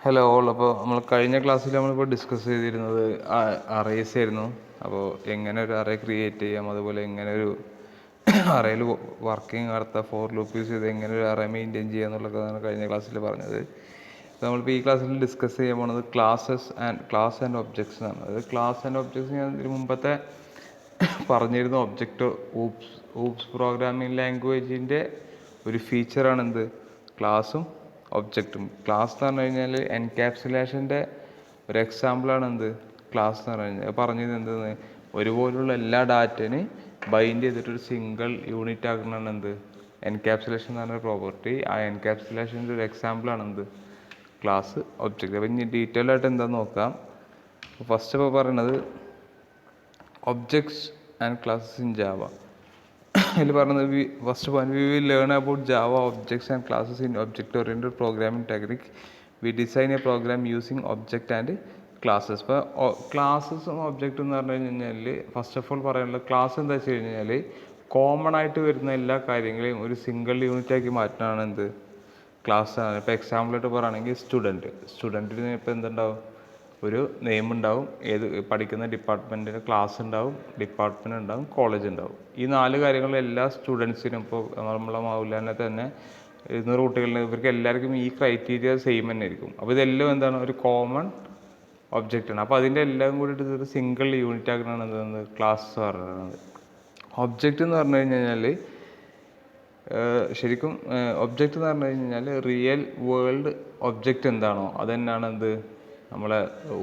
Hello all. അപ്പോൾ നമ്മൾ കഴിഞ്ഞ ക്ലാസ്സിൽ നമ്മളിപ്പോൾ ഡിസ്കസ് ചെയ്തിരുന്നത് അറേസ് ആയിരുന്നു. അപ്പോൾ എങ്ങനെ ഒരു അറേ ക്രിയേറ്റ് ചെയ്യാം, അതുപോലെ എങ്ങനെ ഒരു അറേയിൽ വർക്കിംഗ് നടത്താം, ഫോർ ലൂപ്പ് യൂസ് ചെയ്ത് എങ്ങനെ ഒരു അറേ മെയിൻറ്റെയിൻ ചെയ്യുക എന്നുള്ളതാണ് കഴിഞ്ഞ ക്ലാസ്സിൽ പറഞ്ഞത്. അപ്പോൾ നമ്മളിപ്പോൾ ഈ ക്ലാസ്സിൽ ഡിസ്കസ് ചെയ്യാൻ പോകുന്നത് ക്ലാസ് ആൻഡ് ഒബ്ജക്ട്സ് ആണ്. അതായത് ക്ലാസ് ആൻഡ് ഒബ്ജക്ട്സ് ഞാൻ ഇതിന് മുമ്പത്തെ പറഞ്ഞിരുന്നു. ഒബ്ജക്റ്റ് ഊപ്സ് പ്രോഗ്രാമിംഗ് ലാംഗ്വേജിൻ്റെ ഒരു ഫീച്ചറാണ് എന്ത്, ക്ലാസ്സും ഒബ്ജക്റ്റും. ക്ലാസ് എന്ന് പറഞ്ഞു കഴിഞ്ഞാൽ എൻക്യാപ്സുലേഷൻ്റെ ഒരു എക്സാമ്പിളാണ് എന്ത്, ക്ലാസ് എന്ന് പറഞ്ഞു കഴിഞ്ഞാൽ. പറഞ്ഞത് എന്തെന്ന്, ഒരുപോലുള്ള എല്ലാ ഡാറ്റേനെ ബൈൻഡ് ചെയ്തിട്ടൊരു സിംഗിൾ യൂണിറ്റ് ആക്കുന്നതാണ് എന്ത്, എൻക്യാപ്സുലേഷൻ എന്ന് പറഞ്ഞ പ്രോപ്പർട്ടി. ആ എൻക്യാപ്സുലേഷൻ്റെ ഒരു എക്സാമ്പിളാണ് എന്ത്, ക്ലാസ് ഒബ്ജക്റ്റ്. അപ്പം ഇനി ഡീറ്റെയിൽ ആയിട്ട് എന്താണെന്ന് നോക്കാം. ഫസ്റ്റ് ഇപ്പോൾ പറയുന്നത് objects and classes in Java. അതിൽ പറഞ്ഞത് first point, we will learn about Java objects and classes in object oriented programming technique. We design a program using object and classes. ഇപ്പോൾ ക്ലാസ്സസും ഒബ്ജക്റ്റും എന്ന് പറഞ്ഞു കഴിഞ്ഞാൽ ഫസ്റ്റ് ഓഫ് ഓൾ പറയാനുള്ളത്, class എന്താ വെച്ച് കഴിഞ്ഞാൽ കോമൺ ആയിട്ട് വരുന്ന എല്ലാ കാര്യങ്ങളെയും ഒരു സിംഗിൾ യൂണിറ്റ് ആക്കി മാറ്റാനാണ് എന്ത്, ക്ലാസ് ആണ്. ഇപ്പോൾ എക്സാമ്പിളായിട്ട് പറയുകയാണെങ്കിൽ സ്റ്റുഡൻറ്റിന് ഇപ്പോൾ എന്തുണ്ടാവും, ഒരു നെയിം ഉണ്ടാവും, ഏത് പഠിക്കുന്ന ഡിപ്പാർട്ട്മെൻറ്റിന് ക്ലാസ് ഉണ്ടാവും, ഡിപ്പാർട്ട്മെൻറ്റ് ഉണ്ടാവും, കോളേജ് ഉണ്ടാവും. ഈ 4 കാര്യങ്ങളും എല്ലാ സ്റ്റുഡൻസിനും, ഇപ്പോൾ നമ്മളെ മൗലാനെ തന്നെ 200 കുട്ടികളിൽ ഇവർക്ക് എല്ലാവർക്കും ഈ ക്രൈറ്റീരിയ സെയിം തന്നെ ആയിരിക്കും. അപ്പോൾ ഇതെല്ലാം എന്താണ്, ഒരു കോമൺ ഒബ്ജക്റ്റാണ്. അപ്പോൾ അതിൻ്റെ എല്ലാം കൂടിയിട്ട് ഇതൊരു സിംഗിൾ യൂണിറ്റ് ആക്കുന്നതാണ് എന്തെന്ന്, ക്ലാസ് പറയുന്നത്. ഒബ്ജക്റ്റ് എന്ന് പറഞ്ഞു കഴിഞ്ഞാൽ ശരിക്കും ഒബ്ജക്റ്റ് എന്ന് പറഞ്ഞു കഴിഞ്ഞാൽ റിയൽ വേൾഡ് ഒബ്ജക്റ്റ് എന്താണോ അത് തന്നെയാണ് എന്ത്, നമ്മളെ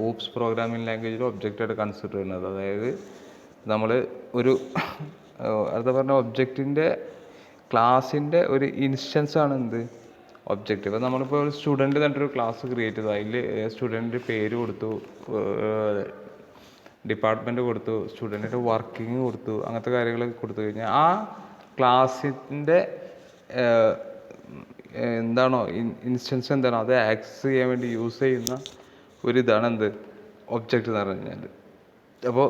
ഊപ്സ് പ്രോഗ്രാമിംഗ് ലാംഗ്വേജിൽ ഒബ്ജക്റ്റായിട്ട് കൺസിഡർ ചെയ്യുന്നത്. അതായത് നമ്മൾ ഒരു എന്താ പറഞ്ഞ ഒബ്ജക്റ്റിൻ്റെ ക്ലാസിൻ്റെ ഒരു ഇൻസ്റ്റൻസ് ആണ് എന്ത്, ഒബ്ജക്റ്റ്. ഇപ്പോൾ നമ്മളിപ്പോൾ ഒരു സ്റ്റുഡൻറ്റ് തന്നിട്ടൊരു ക്ലാസ് ക്രിയേറ്റ് ചെയ്തു, അതിൽ സ്റ്റുഡൻറ്റ് പേര് കൊടുത്തു, ഡിപ്പാർട്ട്മെൻറ്റ് കൊടുത്തു, സ്റ്റുഡൻറ്റിൻ്റെ വർക്കിംഗ് കൊടുത്തു, അങ്ങനത്തെ കാര്യങ്ങളൊക്കെ കൊടുത്തു കഴിഞ്ഞാൽ ആ ക്ലാസ്സിൻ്റെ എന്താണോ ഇൻസ്റ്റൻസ് എന്താണോ അത് ആക്സസ് ചെയ്യാൻ വേണ്ടി യൂസ് ചെയ്യുന്ന ഒരിതാണ് എന്ത്, ഒബ്ജക്റ്റ് എന്ന് പറഞ്ഞു കഴിഞ്ഞാൽ. അപ്പോൾ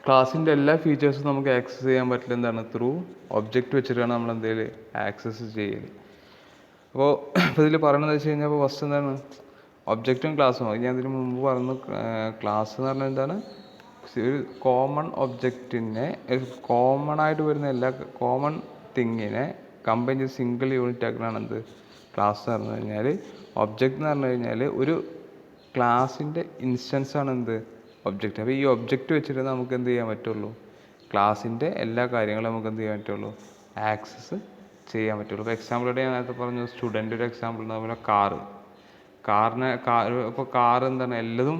ക്ലാസ്സിൻ്റെ എല്ലാ ഫീച്ചേഴ്സും നമുക്ക് ആക്സസ് ചെയ്യാൻ പറ്റില്ല എന്താണ്, ത്രൂ ഒബ്ജക്റ്റ് വെച്ചിട്ടാണ് നമ്മൾ എന്തെങ്കിലും ആക്സസ് ചെയ്യൽ. അപ്പോൾ ഇതിൽ പറയണതെന്ന് വെച്ച് കഴിഞ്ഞാൽ, അപ്പോൾ ഫസ്റ്റ് എന്താണ്, ഒബ്ജക്റ്റും ക്ലാസ്സും. ഞാൻ ഇതിന് മുമ്പ് പറഞ്ഞു, ക്ലാസ് എന്ന് പറഞ്ഞാൽ എന്താണ്, ഒരു കോമൺ ഒബ്ജക്റ്റിനെ, കോമൺ ആയിട്ട് വരുന്ന എല്ലാ കോമൺ തിങ്ങിനെ കമ്പൈൻ ചെയ്ത് സിംഗിൾ യൂണിറ്റ് ആക്കണതാണ് എന്ത്, ക്ലാസ് എന്ന് പറഞ്ഞു കഴിഞ്ഞാൽ. ഒബ്ജക്റ്റ് എന്ന് പറഞ്ഞു കഴിഞ്ഞാൽ ഒരു ക്ലാസിൻ്റെ ഇൻസ്റ്റൻസ് ആണ് എന്ത്, ഒബ്ജക്റ്റ്. അപ്പോൾ ഈ ഒബ്ജക്റ്റ് വെച്ചിട്ട് നമുക്ക് എന്ത് ചെയ്യാൻ പറ്റുള്ളൂ, ക്ലാസിൻ്റെ എല്ലാ കാര്യങ്ങളും നമുക്ക് എന്ത് ചെയ്യാൻ പറ്റുള്ളൂ, ആക്സസ് ചെയ്യാൻ പറ്റുള്ളൂ. ഇപ്പോൾ എക്സാമ്പിളായിട്ട് ഞാൻ നേരത്തെ പറഞ്ഞു, സ്റ്റുഡൻ്റ് ഒരു എക്സാമ്പിൾ. അതുപോലെ ഇപ്പോൾ കാർ എന്താണ്, എല്ലതും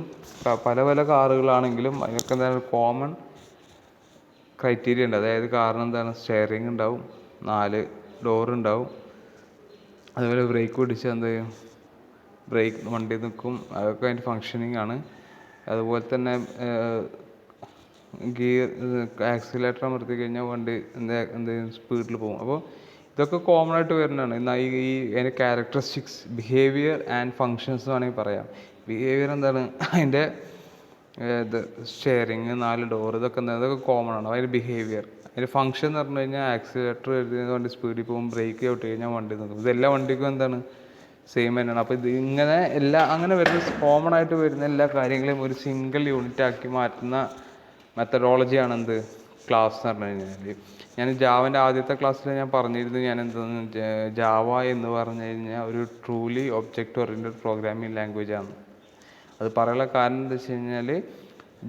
പല പല കാറുകളാണെങ്കിലും അതിനൊക്കെ എന്താണ് കോമൺ ക്രൈറ്റീരിയ ഉണ്ട്. അതായത് കാറിന് എന്താണ്, സ്റ്റെയറിംഗ് ഉണ്ടാവും, 4 ഡോറുണ്ടാവും, അതുപോലെ ബ്രേക്ക് പിടിച്ചാൽ എന്ത് ചെയ്യും, ബ്രേക്ക് വണ്ടി നിൽക്കും, അതൊക്കെ അതിൻ്റെ ഫങ്ഷനിങ് ആണ്. അതുപോലെ തന്നെ ഗിയർ, ആക്സിലേറ്റർ അമർത്തി കഴിഞ്ഞാൽ വണ്ടി എന്ത് ചെയ്യും, സ്പീഡിൽ പോകും. അപ്പോൾ ഇതൊക്കെ കോമൺ ആയിട്ട് വരുന്നതാണ്. എന്നാൽ ഈ അതിൻ്റെ ക്യാരക്ടറിസ്റ്റിക്സ്, ബിഹേവിയർ ആൻഡ് ഫങ്ഷൻസ് വേണമെങ്കിൽ പറയാം. ബിഹേവിയർ എന്താണ്, അതിൻ്റെ ഇത് സ്റ്റെയറിങ്, 4 ഡോർ, ഇതൊക്കെ എന്താണ്, ഇതൊക്കെ കോമൺ ആണ്. അതിൻ്റെ ബിഹേവിയർ. അതിൻ്റെ ഫംഗ്ഷൻ എന്ന് പറഞ്ഞു കഴിഞ്ഞാൽ ആക്സിലേറ്റർ എഴുതുന്ന വണ്ടി സ്പീഡിൽ പോകും, ബ്രേക്ക് ഔട്ട് കഴിഞ്ഞാൽ വണ്ടി നിൽക്കും. ഇതെല്ലാ വണ്ടിക്കും എന്താണ്, സെയിം തന്നെയാണ്. അപ്പോൾ ഇത് ഇങ്ങനെ അങ്ങനെ വരുന്ന കോമൺ ആയിട്ട് വരുന്ന എല്ലാ കാര്യങ്ങളെയും ഒരു സിംഗിൾ യൂണിറ്റ് ആക്കി മാറ്റുന്ന മെത്തഡോളജിയാണ് എന്ത്, ക്ലാസ് എന്ന് പറഞ്ഞു കഴിഞ്ഞാൽ. ഞാൻ ജാവൻ്റെ ആദ്യത്തെ ക്ലാസ്സിൽ ഞാൻ പറഞ്ഞിരുന്നു, ഞാൻ എന്താണെന്ന്, ജാവ എന്ന് പറഞ്ഞു കഴിഞ്ഞാൽ ഒരു truly object oriented programming language ആണ്. അത് പറയാനുള്ള കാരണം എന്താ വെച്ച് കഴിഞ്ഞാൽ,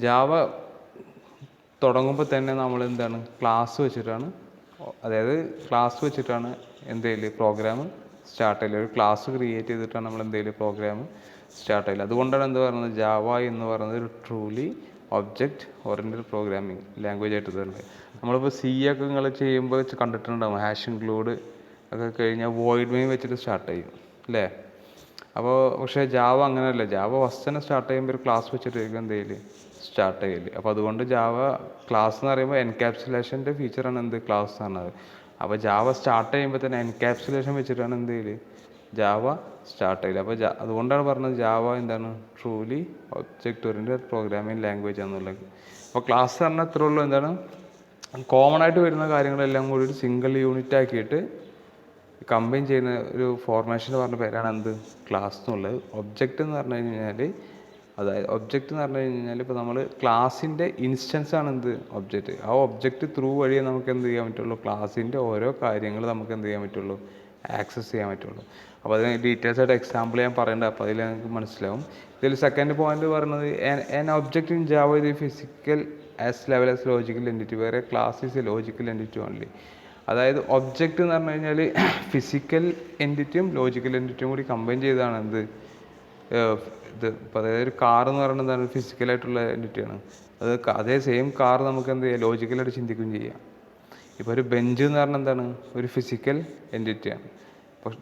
ജാവ തുടങ്ങുമ്പോൾ തന്നെ നമ്മൾ എന്താണ്, ക്ലാസ് വെച്ചിട്ടാണ് എന്തെങ്കിലും പ്രോഗ്രാം സ്റ്റാർട്ട് ചെയ്യല്. ഒരു ക്ലാസ് ക്രിയേറ്റ് ചെയ്തിട്ടാണ് നമ്മൾ എന്തെങ്കിലും പ്രോഗ്രാം സ്റ്റാർട്ട് ചെയ്യല്. അതുകൊണ്ടാണ് എന്ത് പറയുന്നത്, ജാവ എന്ന് പറയുന്നത് ഒരു truly object oriented programming language ആയിട്ട് തരുന്നത്. നമ്മളിപ്പോൾ സി ഒക്കെ നിങ്ങൾ ചെയ്യുമ്പോൾ കണ്ടിട്ടുണ്ടാകും, ഹാഷ് ഇൻക്ലൂഡ് ഒക്കെ കഴിഞ്ഞാൽ വോയിഡ് മെയിൻ വെച്ചിട്ട് സ്റ്റാർട്ട് ചെയ്യും അല്ലേ. അപ്പോൾ പക്ഷേ ജാവ അങ്ങനെയല്ല. ജാവ ഫസ്റ്റ് തന്നെ സ്റ്റാർട്ട് ചെയ്യുമ്പോൾ ഒരു ക്ലാസ് വെച്ചിട്ടായിരിക്കും എന്തെങ്കിലും സ്റ്റാർട്ട് ചെയ്യല്. അപ്പോൾ അതുകൊണ്ട് ജാവ ക്ലാസ് എന്ന് പറയുമ്പോൾ എൻക്യാപ്സുലേഷൻ്റെ ഫീച്ചറാണ് എന്ത്, ക്ലാസ് പറഞ്ഞത്. അപ്പോൾ ജാവ സ്റ്റാർട്ട് ചെയ്യുമ്പോൾ തന്നെ എൻക്യാപ്സുലേഷൻ വെച്ചിട്ടാണ് എന്ത് ചെയ്യല്, ജാവ സ്റ്റാർട്ട് ചെയ്യല്. അപ്പോൾ അതുകൊണ്ടാണ് പറഞ്ഞത് ജാവ എന്താണ്, truly object oriented programming language എന്നുള്ളത്. അപ്പോൾ ക്ലാസ് പറഞ്ഞാൽ ഇത്രേ ഉള്ളൂ, എന്താണ്, കോമൺ ആയിട്ട് വരുന്ന കാര്യങ്ങളെല്ലാം കൂടി ഒരു സിംഗിൾ യൂണിറ്റ് ആക്കിയിട്ട് കമ്പൈൻ ചെയ്യുന്ന ഒരു ഫോർമേഷൻ പറഞ്ഞ പേരാണ് എന്ത്, ക്ലാസ് എന്നുള്ളത്. ഒബ്ജക്റ്റ് എന്ന് പറഞ്ഞു കഴിഞ്ഞാൽ, അതായത് ഒബ്ജക്റ്റ് എന്ന് പറഞ്ഞു കഴിഞ്ഞാൽ ഇപ്പോൾ നമ്മൾ ക്ലാസ്സിൻ്റെ ഇൻസ്റ്റൻസ് ആണ് എന്ത്, ഒബ്ജക്റ്റ്. ആ ഒബ്ജക്റ്റ് ത്രൂ വഴിയേ നമുക്ക് എന്ത് ചെയ്യാൻ പറ്റുള്ളൂ, ക്ലാസ്സിൻ്റെ ഓരോ കാര്യങ്ങൾ നമുക്ക് എന്ത് ചെയ്യാൻ പറ്റുള്ളൂ, ആക്സസ് ചെയ്യാൻ പറ്റുള്ളൂ. അപ്പോൾ അതിന് ഡീറ്റെയിൽസ് ആയിട്ട് എക്സാമ്പിൾ ഞാൻ പറയേണ്ടത്, അപ്പോൾ അതിൽ നിങ്ങൾക്ക് മനസ്സിലാവും. ഇതിൽ സെക്കൻഡ് പോയിന്റ് പറയുന്നത് an object in Java is physical as level as logical entity, വേറെ class is A logical entity only. അതായത് ഒബ്ജക്റ്റ് എന്ന് പറഞ്ഞു കഴിഞ്ഞാൽ ഫിസിക്കൽ എൻറ്റിറ്റിയും ലോജിക്കൽ എൻറ്റിറ്റിയും കൂടി കമ്പൈൻ ചെയ്താണ് എന്ത്, ഇത്. ഇപ്പോൾ അതായത് ഒരു കാർ എന്ന് പറയുന്നത് എന്താണ്, ഫിസിക്കലായിട്ടുള്ള എൻറ്റിറ്റിയാണ്. അത് അതേ സെയിം കാർ നമുക്ക് എന്ത് ചെയ്യാം, ലോജിക്കലായിട്ട് ചിന്തിക്കുകയും ചെയ്യാം. ഇപ്പോൾ ഒരു ബെഞ്ച് എന്ന് പറഞ്ഞാൽ എന്താണ്, ഒരു ഫിസിക്കൽ എൻറ്റിറ്റിയാണ്. അപ്പോൾ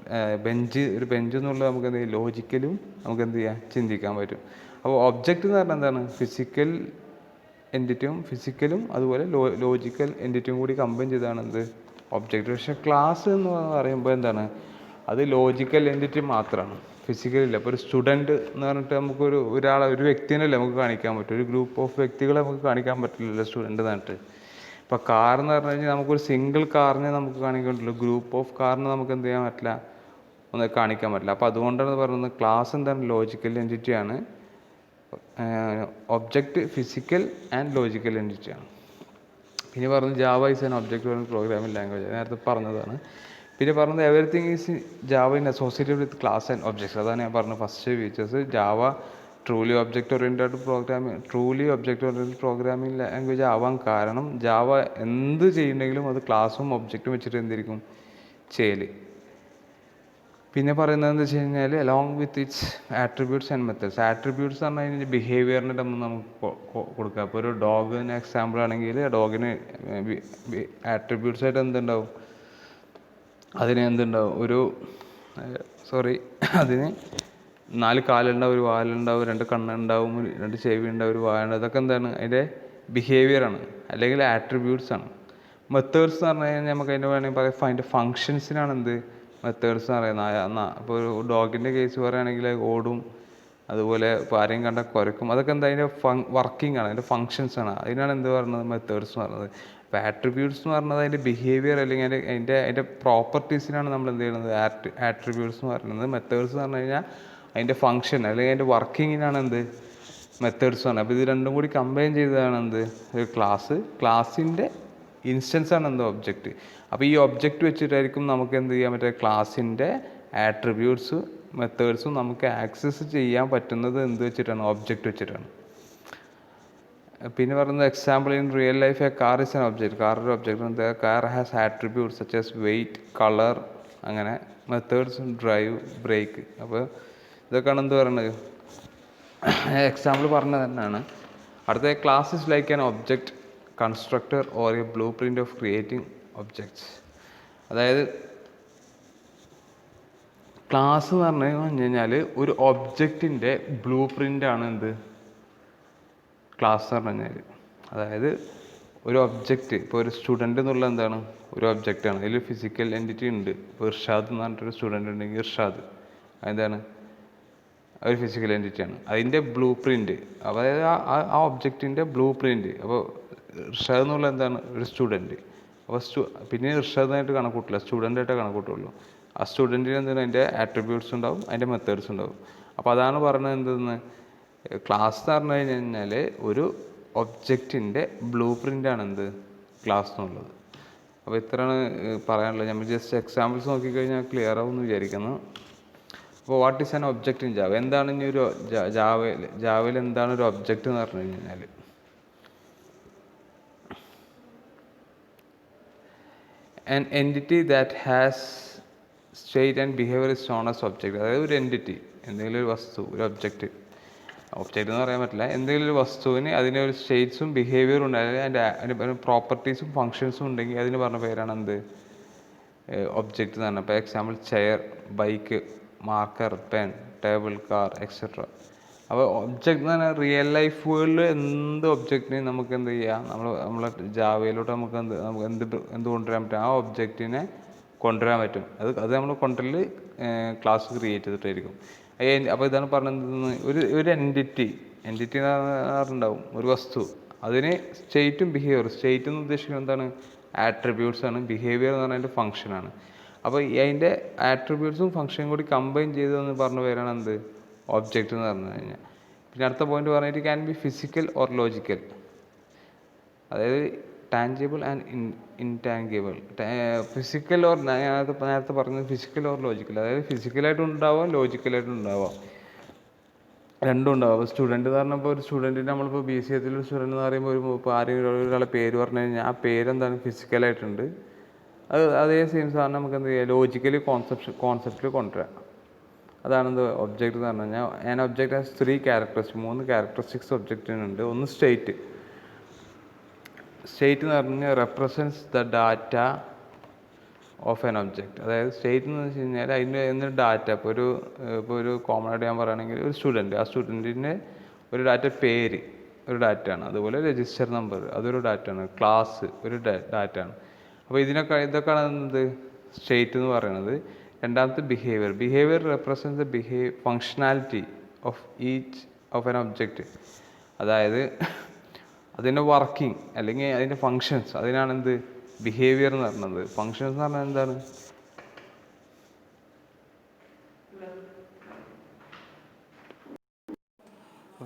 ഒരു ബെഞ്ച് എന്നുള്ളത് നമുക്ക് എന്ത് ചെയ്യാം, ലോജിക്കലും നമുക്ക് എന്ത് ചെയ്യാം, ചിന്തിക്കാൻ പറ്റും. അപ്പോൾ ഒബ്ജക്റ്റ് എന്ന് പറഞ്ഞാൽ എന്താണ്, ഫിസിക്കൽ എൻറ്റിറ്റിയും ഫിസിക്കലും അതുപോലെ ലോജിക്കൽ എൻറ്റിറ്റിയും കൂടി കമ്പൈൻ ചെയ്താണ് എന്ത്, ഒബ്ജക്റ്റ്. പക്ഷേ ക്ലാസ് എന്ന് പറയുമ്പോൾ എന്താണ്, അത് ലോജിക്കൽ എൻറ്റിറ്റി മാത്രമാണ്, ഫിസിക്കലില്ല. ഇപ്പോൾ ഒരു സ്റ്റുഡൻറ്റ് എന്ന് പറഞ്ഞിട്ട് നമുക്കൊരു ഒരു വ്യക്തിനല്ലേ നമുക്ക് കാണിക്കാൻ പറ്റും, ഒരു ഗ്രൂപ്പ് ഓഫ് വ്യക്തികളെ നമുക്ക് കാണിക്കാൻ പറ്റില്ലല്ലോ സ്റ്റുഡൻറ്റ് എന്ന് പറഞ്ഞിട്ട്. ഇപ്പോൾ കാർ എന്ന് പറഞ്ഞു കഴിഞ്ഞാൽ നമുക്കൊരു സിംഗിൾ കാറിനെ നമുക്ക് കാണിക്കാൻ പറ്റില്ല, ഗ്രൂപ്പ് ഓഫ് കാറിനെ നമുക്ക് എന്ത് ചെയ്യാൻ പറ്റില്ല, ഒന്ന് കാണിക്കാൻ പറ്റില്ല. അപ്പോൾ അതുകൊണ്ടാണ് പറയുന്നത് ക്ലാസ് എന്താണ്, ലോജിക്കൽ എൻറ്റിറ്റിയാണ്. ഒബ്ജക്റ്റ് ഫിസിക്കൽ ആൻഡ് ലോജിക്കൽ എൻറ്റിറ്റിയാണ്. പിന്നെ പറഞ്ഞത് Java is an object oriented programming language, നേരത്തെ പറഞ്ഞതാണ്. പിന്നെ പറഞ്ഞത് everything is Java in associated with class and objects, അതാണ് ഞാൻ പറഞ്ഞത് first features. Java truly object oriented programming language ആവാൻ കാരണം ജാവ എന്ത് ചെയ്യുന്നെങ്കിലും അത് ക്ലാസ്സും ഒബ്ജക്റ്റും വെച്ചിട്ട് എന്തിരിക്കും ചെയ്യൽ. പിന്നെ പറയുന്നത് എന്താ വെച്ച് കഴിഞ്ഞാൽ along with its attributes and methods. Attributes എന്ന് പറഞ്ഞു കഴിഞ്ഞാൽ ബിഹേവിയറിൻ്റെ നമുക്ക് കൊടുക്കുക. അപ്പോൾ ഒരു ഡോഗിന് എക്സാമ്പിൾ ആണെങ്കിൽ ഡോഗിന് ആട്രിബ്യൂട്ട്സ് ആയിട്ട് എന്തുണ്ടാവും, അതിന് എന്തുണ്ടാവും, അതിന് 4 കാലുണ്ടാവും, ഒരു വാലുണ്ടാവും, 2 കണ്ണുണ്ടാവും, 2 ചെവി ഉണ്ടാവും, ഒരു വായുണ്ടാവും. ഇതൊക്കെ എന്താണ്, അതിൻ്റെ ബിഹേവിയറാണ് അല്ലെങ്കിൽ ആട്രിബ്യൂട്ട്സ് ആണ്. മെത്തേഡ്സ് എന്ന് പറഞ്ഞു കഴിഞ്ഞാൽ നമുക്ക് അതിൻ്റെ വേണമെങ്കിൽ പറയാം അതിൻ്റെ ഫങ്ഷൻസിനാണ് എന്ത്, മെത്തേഡ്സ് എന്ന് പറയുന്നത്. ഇപ്പോൾ ഒരു ഡോഗിൻ്റെ കേസ് പറയുകയാണെങ്കിൽ ഓടും, അതുപോലെ ഇപ്പോൾ ആരെയും കണ്ടാൽ കുരക്കും, അതൊക്കെ എന്താ അതിൻ്റെ വർക്കിംഗ് ആണ്, അതിൻ്റെ ഫങ്ഷൻസ് ആണ്. അതിനാണ് എന്ത് പറയുന്നത്, മെത്തേഡ്സ് എന്ന് പറയുന്നത്. അപ്പോൾ ആട്രിബ്യൂട്ട്സ് എന്ന് പറയുന്നത് അതിൻ്റെ ബിഹേവിയർ അല്ലെങ്കിൽ അതിൻ്റെ പ്രോപ്പർട്ടീസിനാണ് നമ്മൾ എന്ത് ചെയ്യുന്നത്, ആട്രിബ്യൂട്ട്സ് എന്ന് പറയുന്നത്. മെത്തേഡ്സ് എന്ന് പറഞ്ഞു കഴിഞ്ഞാൽ അതിൻ്റെ ഫങ്ഷൻ അല്ലെങ്കിൽ അതിൻ്റെ വർക്കിങ്ങിനാണ് എന്ത്, മെത്തേഡ്സ് ആണ്. അപ്പോൾ ഇത് രണ്ടും കൂടി കമ്പൈൻ ചെയ്തതാണ് എന്ത്, ഒരു ക്ലാസ്സിൻ്റെ ഇൻസ്റ്റൻസ് ആണ് എന്ത്, ഒബ്ജക്റ്റ്. അപ്പോൾ ഈ ഒബ്ജക്റ്റ് വെച്ചിട്ടായിരിക്കും നമുക്ക് എന്ത് ചെയ്യാൻ പറ്റുക, ക്ലാസ്സിൻ്റെ ആട്രിബ്യൂട്ട്സ് മെത്തേഡ്സും നമുക്ക് ആക്സസ് ചെയ്യാൻ പറ്റുന്നത് എന്ത് വെച്ചിട്ടാണ്, ഒബ്ജക്റ്റ് വെച്ചിട്ടാണ്. പിന്നെ പറയുന്നത് example in real life a car is an object. Car ഒരു object. Car has attributes such as weight, colour, അങ്ങനെ മെത്തേഡ്സ് ഡ്രൈവ്, ബ്രേക്ക്. അപ്പോൾ ഇതൊക്കെയാണ് എന്ത് പറയുന്നത്, എക്സാമ്പിൾ പറഞ്ഞത് തന്നെയാണ്. അടുത്ത class is like an object constructor or a blueprint of creating objects. അതായത് ക്ലാസ് എന്ന് പറഞ്ഞു കഴിഞ്ഞാൽ ഒരു ഒബ്ജക്റ്റിൻ്റെ ബ്ലൂ പ്രിൻ്റാണ് എന്ത്, ക്ലാസ് എന്ന് പറഞ്ഞു കഴിഞ്ഞാൽ. അതായത് ഒരു ഒബ്ജക്റ്റ്, ഇപ്പോൾ ഒരു സ്റ്റുഡൻ്റ് എന്നുള്ള എന്താണ്, ഒരു ഒബ്ജക്റ്റാണ്. അതിൽ ഫിസിക്കൽ എൻറ്റിറ്റി ഉണ്ട്. ഇപ്പോൾ ഇർഷാദ് എന്ന് പറഞ്ഞിട്ടൊരു സ്റ്റുഡൻ്റ് ഉണ്ടെങ്കിൽ ഇർഷാദ് എന്താണ്, ഒരു ഫിസിക്കൽ എൻറ്റിറ്റിയാണ്. അതിൻ്റെ ബ്ലൂ പ്രിൻ്റ്, അതായത് ആ ഒബ്ജക്റ്റിൻ്റെ ബ്ലൂ പ്രിൻ്റ്. അപ്പോൾ ഇർഷാദ് എന്നുള്ള എന്താണ്, ഒരു സ്റ്റുഡൻറ്റ്. അപ്പോൾ പിന്നെ ഇർഷാദായിട്ട് കണക്കൂട്ടില്ല, സ്റ്റുഡൻ്റായിട്ട് കണക്കൂട്ടുള്ളൂ. ആ സ്റ്റുഡൻറ്റിന് എന്താണ്, അതിൻ്റെ ആട്രിബ്യൂട്ട്സ് ഉണ്ടാവും, അതിൻ്റെ മെത്തേഡ്സ് ഉണ്ടാവും. അപ്പോൾ അതാണ് പറയുന്നത് എന്തെന്ന്, ക്ലാസ് എന്ന് പറഞ്ഞു കഴിഞ്ഞാൽ ഒരു ഒബ്ജക്റ്റിൻ്റെ ബ്ലൂ പ്രിൻ്റാണ് എന്ത്, ക്ലാസ് എന്നുള്ളത്. അപ്പോൾ ഇത്രയാണ് പറയാനുള്ളത്. നമ്മൾ ജസ്റ്റ് എക്സാമ്പിൾസ് നോക്കിക്കഴിഞ്ഞാൽ ക്ലിയർ ആവും എന്ന് വിചാരിക്കുന്നു. അപ്പോൾ what is an object in Java, എന്താണ് ഇനി ഒരു ജാവയിൽ എന്താണ് ഒരു ഒബ്ജക്റ്റ് എന്ന് പറഞ്ഞു കഴിഞ്ഞാൽ, an entity that has state and behavior is known as object. അതായത് ഒരു എൻറ്റിറ്റി, എന്തെങ്കിലും ഒരു വസ്തു, ഒരു ഒബ്ജക്റ്റ് എന്ന് പറയാൻ പറ്റില്ല, എന്തെങ്കിലും ഒരു വസ്തുവിന് അതിന് ഒരു സ്റ്റേറ്റ്സും ബിഹേവിയറും ഉണ്ട്, അതിൻ്റെ പ്രോപ്പർട്ടീസും ഫങ്ഷൻസും ഉണ്ടെങ്കിൽ അതിന് പറഞ്ഞ പേരാണ് എന്ത്, ഒബ്ജക്റ്റ് എന്ന് പറഞ്ഞാൽ. ഇപ്പോൾ example chair, bike, marker, pen, table, car, etcetera. അപ്പോൾ ഒബ്ജക്റ്റ് എന്ന് പറഞ്ഞാൽ റിയൽ ലൈഫ് വേൾഡിൽ എന്ത് ഒബ്ജക്റ്റിനെയും നമുക്ക് എന്ത് ചെയ്യാം, നമ്മളെ ജാവയിലോട്ട് നമുക്ക് എന്ത് കൊണ്ടുവരാൻ പറ്റും, ആ ഒബ്ജക്റ്റിനെ കൊണ്ടുവരാൻ പറ്റും. അത് നമ്മൾ കൊണ്ടുവരൽ ക്ലാസ് ക്രിയേറ്റ് ചെയ്തിട്ടായിരിക്കും. അപ്പോൾ ഇതാണ് പറഞ്ഞത്, ഒരു എൻറ്റിറ്റി ഉണ്ടാവും, ഒരു വസ്തു, അതിന് സ്റ്റേറ്റും ബിഹേവിയർ. സ്റ്റേറ്റ് എന്ന് ഉദ്ദേശിക്കുന്നത് എന്താണ്, ആട്രിബ്യൂട്ട്സ് ആണ്. ബിഹേവിയർ എന്ന് പറഞ്ഞാൽ അതിൻ്റെ ഫങ്ഷനാണ്. അപ്പോൾ അതിൻ്റെ ആട്രിബ്യൂട്ട്സും ഫംഗ്ഷനും കൂടി കമ്പൈൻ ചെയ്തതെന്ന് പറഞ്ഞ പേരാണ് എന്ത്, ഒബ്ജക്റ്റ് എന്ന് പറഞ്ഞു കഴിഞ്ഞാൽ. പിന്നെ അടുത്ത പോയിന്റ് പറഞ്ഞിട്ട് can be physical or logical, അതായത് tangible and intangible. Physical or, നേരത്തെ പറഞ്ഞത് ഫിസിക്കൽ ഓർ ലോജിക്കൽ, അതായത് ഫിസിക്കലായിട്ടും ഉണ്ടാവാം ലോജിക്കലായിട്ടും ഉണ്ടാവാം, രണ്ടും ഉണ്ടാവും. അപ്പോൾ സ്റ്റുഡൻറ്റ് എന്ന് പറഞ്ഞപ്പോൾ ഒരു സ്റ്റുഡൻറ്റിന് നമ്മളിപ്പോൾ ബി സി എത്തിലൊരു സ്റ്റുഡൻറ്റ് എന്ന് പറയുമ്പോൾ ഇപ്പോൾ ആരെങ്കിലും ഒരാളെ പേര് പറഞ്ഞു കഴിഞ്ഞാൽ ആ പേരെന്താണ് ഫിസിക്കലായിട്ടുണ്ട്. അതേ സെയിം സാധനം നമുക്ക് എന്ത് ചെയ്യാം, ലോജിക്കലി കോൺസെപ്റ്റിൽ കൊണ്ടുവരാം. അതാണ് എന്ത് ഒബ്ജക്റ്റ് എന്ന് പറഞ്ഞു കഴിഞ്ഞാൽ. An object has 3 characteristics, 3 characteristics ഒബ്ജക്റ്റിനുണ്ട്. ഒന്ന് സ്റ്റേറ്റ്. സ്റ്റേറ്റ് എന്ന് പറഞ്ഞാൽ represents the data of an object. അതായത് സ്റ്റേറ്റ് എന്ന് വെച്ച് കഴിഞ്ഞാൽ അതിൻ്റെ ഡാറ്റ, ഇപ്പോൾ ഒരു കോമൺ ആയിട്ട് ഞാൻ പറയുകയാണെങ്കിൽ ഒരു സ്റ്റുഡൻറ്റ്, ആ സ്റ്റുഡൻറ്റിൻ്റെ ഒരു ഡാറ്റ പേര് ഒരു ഡാറ്റയാണ്, അതുപോലെ രജിസ്റ്റർ നമ്പർ അതൊരു ഡാറ്റയാണ്, ക്ലാസ് ഒരു ഡാറ്റയാണ്. അപ്പോൾ ഇതൊക്കെയാണ് എന്ത് സ്റ്റേറ്റ് എന്ന് പറയുന്നത്. രണ്ടാമത്തെ behaviour represents the functionality of each of an object. അതായത് അതിൻ്റെ വർക്കിംഗ് അല്ലെങ്കിൽ അതിൻ്റെ ഫങ്ഷൻസ്, അതിനാണ് എന്ത് ബിഹേവിയർ എന്ന് പറയുന്നത്. ഫങ്ഷൻസ് എന്ന് പറഞ്ഞാൽ എന്താണ്,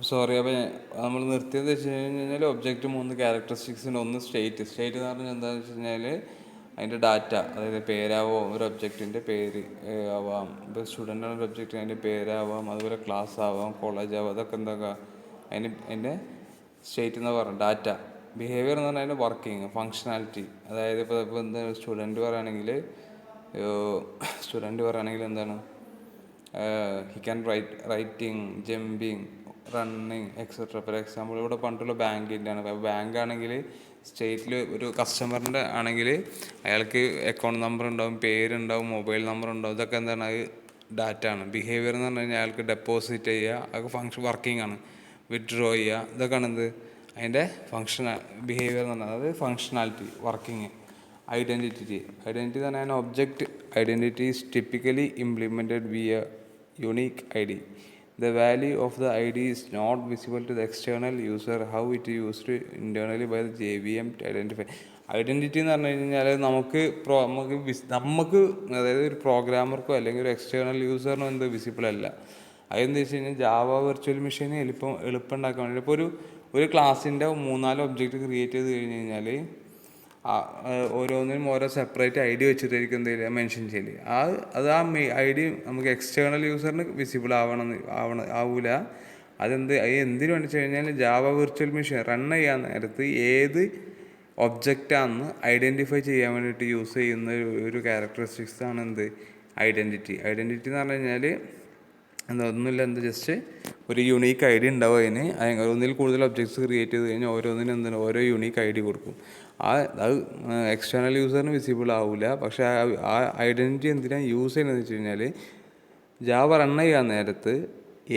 സോറി. അപ്പോൾ നമ്മൾ നിർത്തിയത് വെച്ച് കഴിഞ്ഞാൽ ഒബ്ജക്റ്റ് 3 ക്യാരക്ടറിസ്റ്റിക്സിൻ്റെ ഒന്ന് സ്റ്റേറ്റ് എന്ന് പറഞ്ഞാൽ എന്താണെന്ന് വെച്ച് കഴിഞ്ഞാൽ അതിൻ്റെ ഡാറ്റ, അതായത് പേരാവാം, ഒരു ഒബ്ജക്റ്റിൻ്റെ പേര് ആവാം, ഇപ്പോൾ സ്റ്റുഡൻ്റാണ് ഒരു ഒബ്ജക്റ്റ് അതിൻ്റെ പേരാവാം, അതുപോലെ ക്ലാസ് ആവാം, കോളേജ് ആവാം, അതൊക്കെ എന്താക്കുക അതിൻ്റെ സ്റ്റേറ്റ് എന്ന് പറയുന്നത് ഡാറ്റ. ബിഹേവിയർ എന്ന് പറഞ്ഞാൽ അതിൻ്റെ വർക്കിംഗ് ഫങ്ഷണാലിറ്റി, അതായത് ഇപ്പോൾ എന്താ സ്റ്റുഡൻറ്റ് പറയുകയാണെങ്കിൽ എന്താണ്, he can writing, jumping, running etcetera. For example ഇവിടെ പണ്ടുള്ള ബാങ്കിൻ്റെ ആണ്. ബാങ്ക് ആണെങ്കിൽ സ്റ്റേറ്റിൽ ഒരു കസ്റ്റമറിൻ്റെ ആണെങ്കിൽ അയാൾക്ക് അക്കൗണ്ട് നമ്പർ ഉണ്ടാവും, പേരുണ്ടാവും, മൊബൈൽ നമ്പർ ഉണ്ടാവും, ഇതൊക്കെ എന്താണ്, അത് ഡാറ്റ ആണ്. ബിഹേവിയർ എന്ന് പറഞ്ഞു കഴിഞ്ഞാൽ അയാൾക്ക് ഡെപ്പോസിറ്റ് ചെയ്യുക, അതൊക്കെ വർക്കിംഗ് ആണ്. വിത്ഡ്രോ ചെയ്യുക, ഇതൊക്കെയാണ് എന്ത് അതിൻ്റെ ബിഹേവിയർ എന്ന് പറഞ്ഞാൽ, അതായത് ഫങ്ഷണാലിറ്റി, വർക്കിംഗ്. ഐഡൻറ്റിറ്റി എന്ന് പറഞ്ഞാൽ object identity is typically implemented via unique ID. The value of the ID is not visible to the external user, how it is used internally by the JVM to identify. Identity എന്ന് പറഞ്ഞു കഴിഞ്ഞാൽ നമുക്ക് അതായത് ഒരു പ്രോഗ്രാമർക്കോ അല്ലെങ്കിൽ ഒരു external യൂസറിനോ എന്ത് visible അല്ല. അതെന്താ വെച്ച് കഴിഞ്ഞാൽ ജാവ വെർച്വൽ മെഷീന് എളുപ്പം ഉണ്ടാക്കാൻ വേണ്ടി ഇപ്പോൾ ഒരു ക്ലാസ്സിൻ്റെ 3-4 ഒബ്ജക്റ്റ് ക്രിയേറ്റ് ചെയ്ത് കഴിഞ്ഞ് കഴിഞ്ഞാൽ ഓരോന്നിനും ഓരോ സെപ്പറേറ്റ് ID വെച്ചിട്ടായിരിക്കും എന്ത് ചെയ്യുക, മെൻഷൻ ചെയ്യല്. അത് ആ ID നമുക്ക് എക്സ്റ്റേണൽ യൂസറിന് വിസിബിൾ ആവില്ല. അത് എന്തിനു വേണ്ടി വെച്ച് കഴിഞ്ഞാൽ ജാവ വിർച്വൽ മെഷീൻ റൺ ചെയ്യാൻ നേരത്ത് ഏത് ഒബ്ജക്റ്റാണെന്ന് ഐഡൻറ്റിഫൈ ചെയ്യാൻ വേണ്ടിയിട്ട് യൂസ് ചെയ്യുന്ന ഒരു ക്യാരക്ടറിസ്റ്റിക്സ് ആണ് എന്ത് ഐഡൻറ്റിറ്റി എന്ന് പറഞ്ഞു കഴിഞ്ഞാൽ ഒന്നുമില്ല, ജസ്റ്റ് ഒരു യുണീക്ക് ID ഉണ്ടാവും. ഒന്നിൽ കൂടുതൽ ഒബ്ജക്ട്സ് ക്രിയേറ്റ് ചെയ്ത് കഴിഞ്ഞാൽ ഓരോന്നിനും ഓരോ യുണീക്ക് ID കൊടുക്കും. അത് എക്സ്റ്റേണൽ യൂസറിന് വിസിബിൾ ആവില്ല. പക്ഷേ ആ ഐഡൻറ്റിറ്റി എന്തിനാണ് യൂസ് ചെയ്യുന്നതെന്ന് വെച്ച് കഴിഞ്ഞാൽ ജാവ റൺ ചെയ്യാൻ നേരത്ത്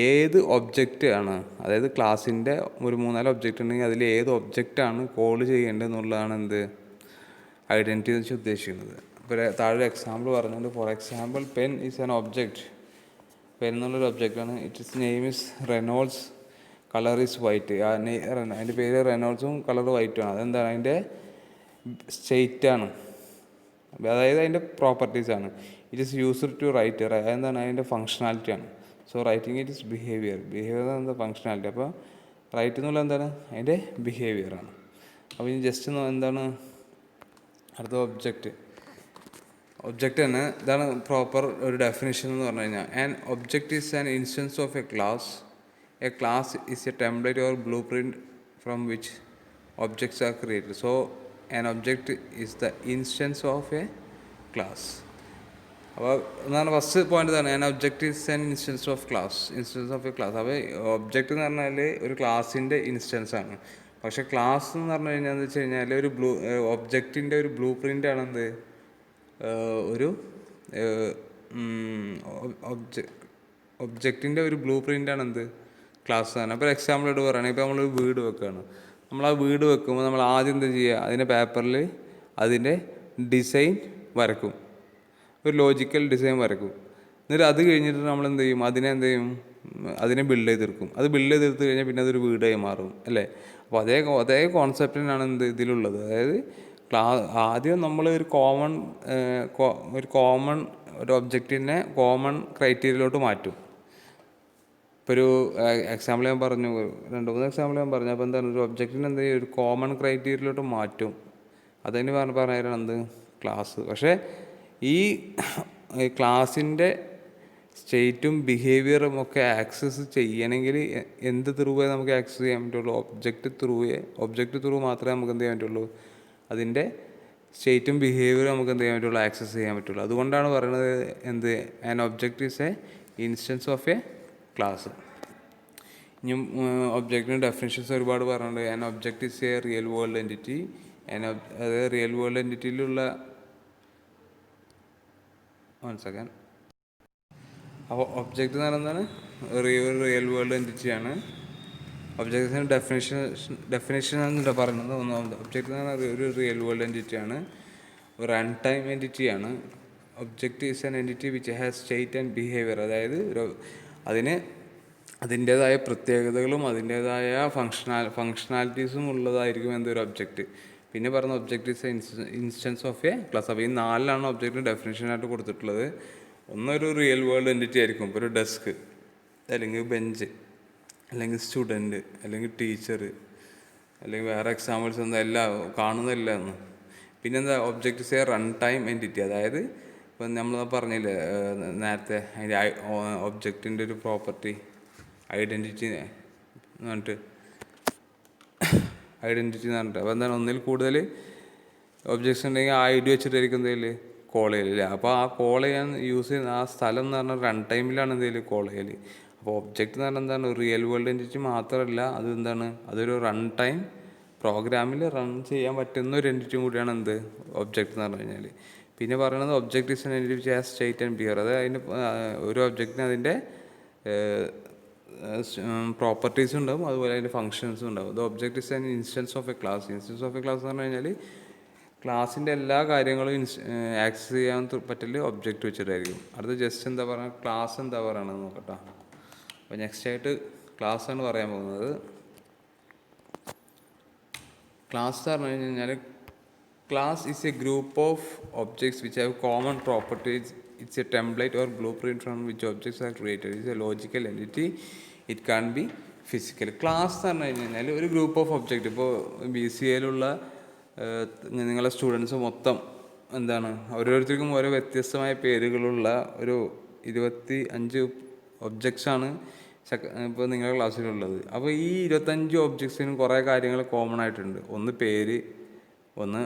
ഏത് ഒബ്ജക്റ്റ് ആണ്, അതായത് ക്ലാസ്സിൻ്റെ ഒരു 3-4 ഒബ്ജക്റ്റ് ഉണ്ടെങ്കിൽ അതിൽ ഏത് ഒബ്ജക്റ്റാണ് കോൾ ചെയ്യേണ്ടത് എന്നുള്ളതാണ് എന്ത് ഐഡൻറ്റിറ്റി എന്ന് വെച്ച് ഉദ്ദേശിക്കുന്നത്. ഇപ്പോൾ താഴെ എക്സാമ്പിൾ പറഞ്ഞിട്ടുണ്ട്. For example, pen is an object. Pen എന്നുള്ളൊരു ഒബ്ജക്റ്റാണ്. Its name is Reynolds, colour is white. അതിൻ്റെ പേര് റെനോൾഡ്സും കളർ വൈറ്റും ആണ്. അതെന്താണ് അതിൻ്റെ സ്റ്റേറ്റാണ്, അതായത് അതിൻ്റെ പ്രോപ്പർട്ടീസാണ്. It is used to write, അതെന്താണ് അതിൻ്റെ ഫങ്ഷണാലിറ്റിയാണ്. So writing it is behaviour എന്താ ഫങ്ഷണാലിറ്റി. അപ്പോൾ റൈറ്റ് എന്നുള്ള എന്താണ് അതിൻ്റെ ബിഹേവിയറാണ്. അപ്പോൾ ഇനി ജസ്റ്റ് എന്താണ് അടുത്ത ഒബ്ജക്റ്റ് തന്നെ. ഇതാണ് പ്രോപ്പർ ഒരു ഡെഫിനിഷൻ എന്ന് പറഞ്ഞു കഴിഞ്ഞാൽ, an object is an instance of A class. A class is A template or blueprint from which objects are created. So an object is the instance of A class. അപ്പോൾ എന്നാണ് first point തന്നെ, an object is an instance of A class. അപ്പോൾ object എന്ന് പറഞ്ഞാൽ ഒരു ക്ലാസ്സിൻ്റെ instance ആണ്. പക്ഷേ ക്ലാസ് എന്ന് പറഞ്ഞു കഴിഞ്ഞാൽ എന്ന് വെച്ച് കഴിഞ്ഞാൽ ഒരു ഒബ്ജക്റ്റിൻ്റെ ഒരു ബ്ലൂ പ്രിൻ്റ് ആണ് എന്ത് ഒരു ഒബ്ജക്റ്റിൻ്റെ ഒരു ബ്ലൂ പ്രിൻ്റാണ് എന്ത് ക്ലാസ് തന്നെ. അപ്പോൾ എക്സാമ്പിൾ ആയിട്ട് പറയുകയാണെങ്കിൽ ഇപ്പോൾ നമ്മളൊരു വീട് വെക്കുകയാണ്. നമ്മൾ ആ വീട് വെക്കുമ്പോൾ നമ്മൾ ആദ്യം എന്താ ചെയ്യുക, അതിൻ്റെ പേപ്പറിൽ അതിൻ്റെ ഡിസൈൻ വരക്കും, ഒരു ലോജിക്കൽ ഡിസൈൻ വരക്കും. എന്നിട്ട് അത് കഴിഞ്ഞിട്ട് നമ്മൾ എന്ത് ചെയ്യും, അതിനെ ബിൽഡ് ചെയ്തെടുക്കും. അത് ബിൽഡ് ചെയ്തെടുത്ത് കഴിഞ്ഞാൽ പിന്നെ അതൊരു വീടായി മാറും അല്ലേ. അപ്പോൾ അതേ കോൺസെപ്റ്റിനാണ് ഇതിലുള്ളത്. അതായത് ആദ്യം നമ്മൾ ഒരു കോമൺ ഒരു ഒബ്ജക്റ്റിനെ കോമൺ ക്രൈറ്റീരിയയിലോട്ട് മാറ്റും. ഇപ്പോൾ ഒരു എക്സാമ്പിൾ ഞാൻ പറഞ്ഞു, 2-3 എക്സാമ്പിൾ ഞാൻ പറഞ്ഞു. അപ്പോൾ എന്താണ്, ഒരു ഒബ്ജക്റ്റിന് എന്ത് ചെയ്യും, ഒരു കോമൺ ക്രൈറ്റീരിയയിലോട്ട് മാറ്റും. അതിന് പറഞ്ഞുതരാണ് എന്ത്, ക്ലാസ്. പക്ഷേ ഈ ക്ലാസ്സിൻ്റെ സ്റ്റേറ്റും ബിഹേവിയറും ഒക്കെ ആക്സസ് ചെയ്യണമെങ്കിൽ എന്ത് ത്രൂവേ നമുക്ക് ആക്സസ് ചെയ്യാൻ പറ്റുള്ളൂ, ഒബ്ജക്റ്റ് ത്രൂ മാത്രമേ നമുക്ക് എന്ത് ചെയ്യാൻ പറ്റുള്ളൂ, അതിൻ്റെ സ്റ്റേറ്റും ബിഹേവിയറും നമുക്ക് എന്ത് ചെയ്യാൻ പറ്റുള്ളൂ, ആക്സസ് ചെയ്യാൻ പറ്റുള്ളൂ. അതുകൊണ്ടാണ് പറയുന്നത് എന്ത്, an object is A instance of A class. ഇനി ഒബ്ജക്റ്റിന് ഡെഫിനിഷൻസ് ഒരുപാട് പറഞ്ഞിട്ടുണ്ട്. An object is A real world entity. അതായത് റിയൽ വേൾഡ് എൻറ്റിറ്റിയിലുള്ള സെക്കൻഡ്. അപ്പോൾ ഒബ്ജക്റ്റ് എന്ന് പറയുന്നത് റിയൽ വേൾഡ് എൻറ്റിറ്റിയാണ്. ഒബ്ജക്റ്റിന് ഡെഫിനേഷൻ എന്താ പറയുന്നത്, ഒബ്ജക്റ്റ് എന്ന് പറഞ്ഞാൽ ഒരു റിയൽ വേൾഡ് എൻറ്റിറ്റിയാണ്, ഒരു റൺ ടൈം എൻറ്റിറ്റിയാണ്. Object is an entity which has state and behaviour. അതായത് അതിന് അതിൻ്റേതായ പ്രത്യേകതകളും അതിൻ്റേതായ ഫങ്ഷണാലിറ്റീസും ഉള്ളതായിരിക്കും എന്തൊരു ഒബ്ജക്റ്റ്. പിന്നെ പറഞ്ഞ object is instance of A class. അപ്പോൾ ഈ 4 ഒബ്ജക്റ്റിന് ഡെഫിനേഷനായിട്ട് കൊടുത്തിട്ടുള്ളത്. ഒന്നൊരു റിയൽ വേൾഡ് എൻറ്റിറ്റി ആയിരിക്കും, ഇപ്പോൾ ഒരു ഡെസ്ക്, അല്ലെങ്കിൽ ബെഞ്ച്, അല്ലെങ്കിൽ സ്റ്റുഡൻറ്റ്, അല്ലെങ്കിൽ ടീച്ചർ, അല്ലെങ്കിൽ വേറെ എക്സാമ്പിൾസ് എന്താ, എല്ലാം കാണുന്നില്ല എന്ന്. പിന്നെന്താ, object is A run time entity. അതായത് ഇപ്പം നമ്മൾ പറഞ്ഞില്ലേ നേരത്തെ, അതിൻ്റെ ഒബ്ജക്റ്റിൻ്റെ ഒരു പ്രോപ്പർട്ടി ഐഡൻറ്റിറ്റി എന്ന് പറഞ്ഞിട്ട് അപ്പോൾ എന്താണ്, ഒന്നിൽ കൂടുതൽ ഒബ്ജക്ട്സ് ഉണ്ടെങ്കിൽ ആ ഐ ഡി വെച്ചിട്ടായിരിക്കും എന്തെങ്കിലും കോൾ ചെയ്യലില്ല. അപ്പോൾ ആ കോൾ ചെയ്യാൻ യൂസ് ചെയ്യുന്ന ആ സ്ഥലം എന്ന് പറഞ്ഞാൽ റൺ ടൈമിലാണ് എന്തെങ്കിലും കോൾ ചെയ്യൽ. അപ്പോൾ ഒബ്ജക്റ്റ് എന്ന് പറഞ്ഞാൽ എന്താണ്, റിയൽ വേൾഡ് എൻറ്റിറ്റി മാത്രമല്ല, അത് എന്താണ്, അതൊരു റൺ ടൈം പ്രോഗ്രാമിൽ റൺ ചെയ്യാൻ പറ്റുന്ന ഒരു എൻറ്റിറ്റിയും കൂടിയാണ് എന്ത്, ഒബ്ജക്റ്റ് എന്ന് പറഞ്ഞു കഴിഞ്ഞാൽ. പിന്നെ പറയുന്നത് object is an entity which has state and behaviour. അതായത് അതിന് ഒരു ഒബ്ജക്റ്റിന് അതിൻ്റെ പ്രോപ്പർട്ടീസും ഉണ്ടാവും, അതുപോലെ അതിൻ്റെ ഫങ്ഷൻസും ഉണ്ടാവും. The object is an instance of A class. Instance of A class എന്ന് പറഞ്ഞു കഴിഞ്ഞാൽ ക്ലാസ്സിൻ്റെ എല്ലാ കാര്യങ്ങളും ആക്സസ് ചെയ്യാൻ പറ്റല് ഒബ്ജക്റ്റ് വെച്ചിട്ടായിരിക്കും. അടുത്ത ജസ്റ്റ് എന്താ പറയുക, ക്ലാസ് എന്താ പറയണമെന്ന് നോക്കട്ടോ. അപ്പോൾ നെക്സ്റ്റ് ആയിട്ട് ക്ലാസ് ആണ് പറയാൻ പോകുന്നത്. ക്ലാസ് എന്ന് പറഞ്ഞു കഴിഞ്ഞാൽ class is a group of objects which have common properties. It's a template or blueprint from which objects are created. It's a logical entity. It can be physical. Class എന്ന് പറഞ്ഞു കഴിഞ്ഞാൽ ഒരു group of object. ഇപ്പോൾ BCAയിലുള്ള നിങ്ങളെ students മൊത്തം എന്താണ്, ഓരോരുത്തർക്കും ഓരോ വ്യത്യസ്തമായ പേരുകളുള്ള ഒരു 25 ഒബ്ജക്ട്സാണ് ഇപ്പോൾ നിങ്ങളുടെ ക്ലാസ്സിലുള്ളത്. അപ്പോൾ ഈ 25 ഒബ്ജക്ട്സിനും കുറേ കാര്യങ്ങൾ കോമൺ ആയിട്ടുണ്ട്. ഒന്ന് പേര്, ഒന്ന്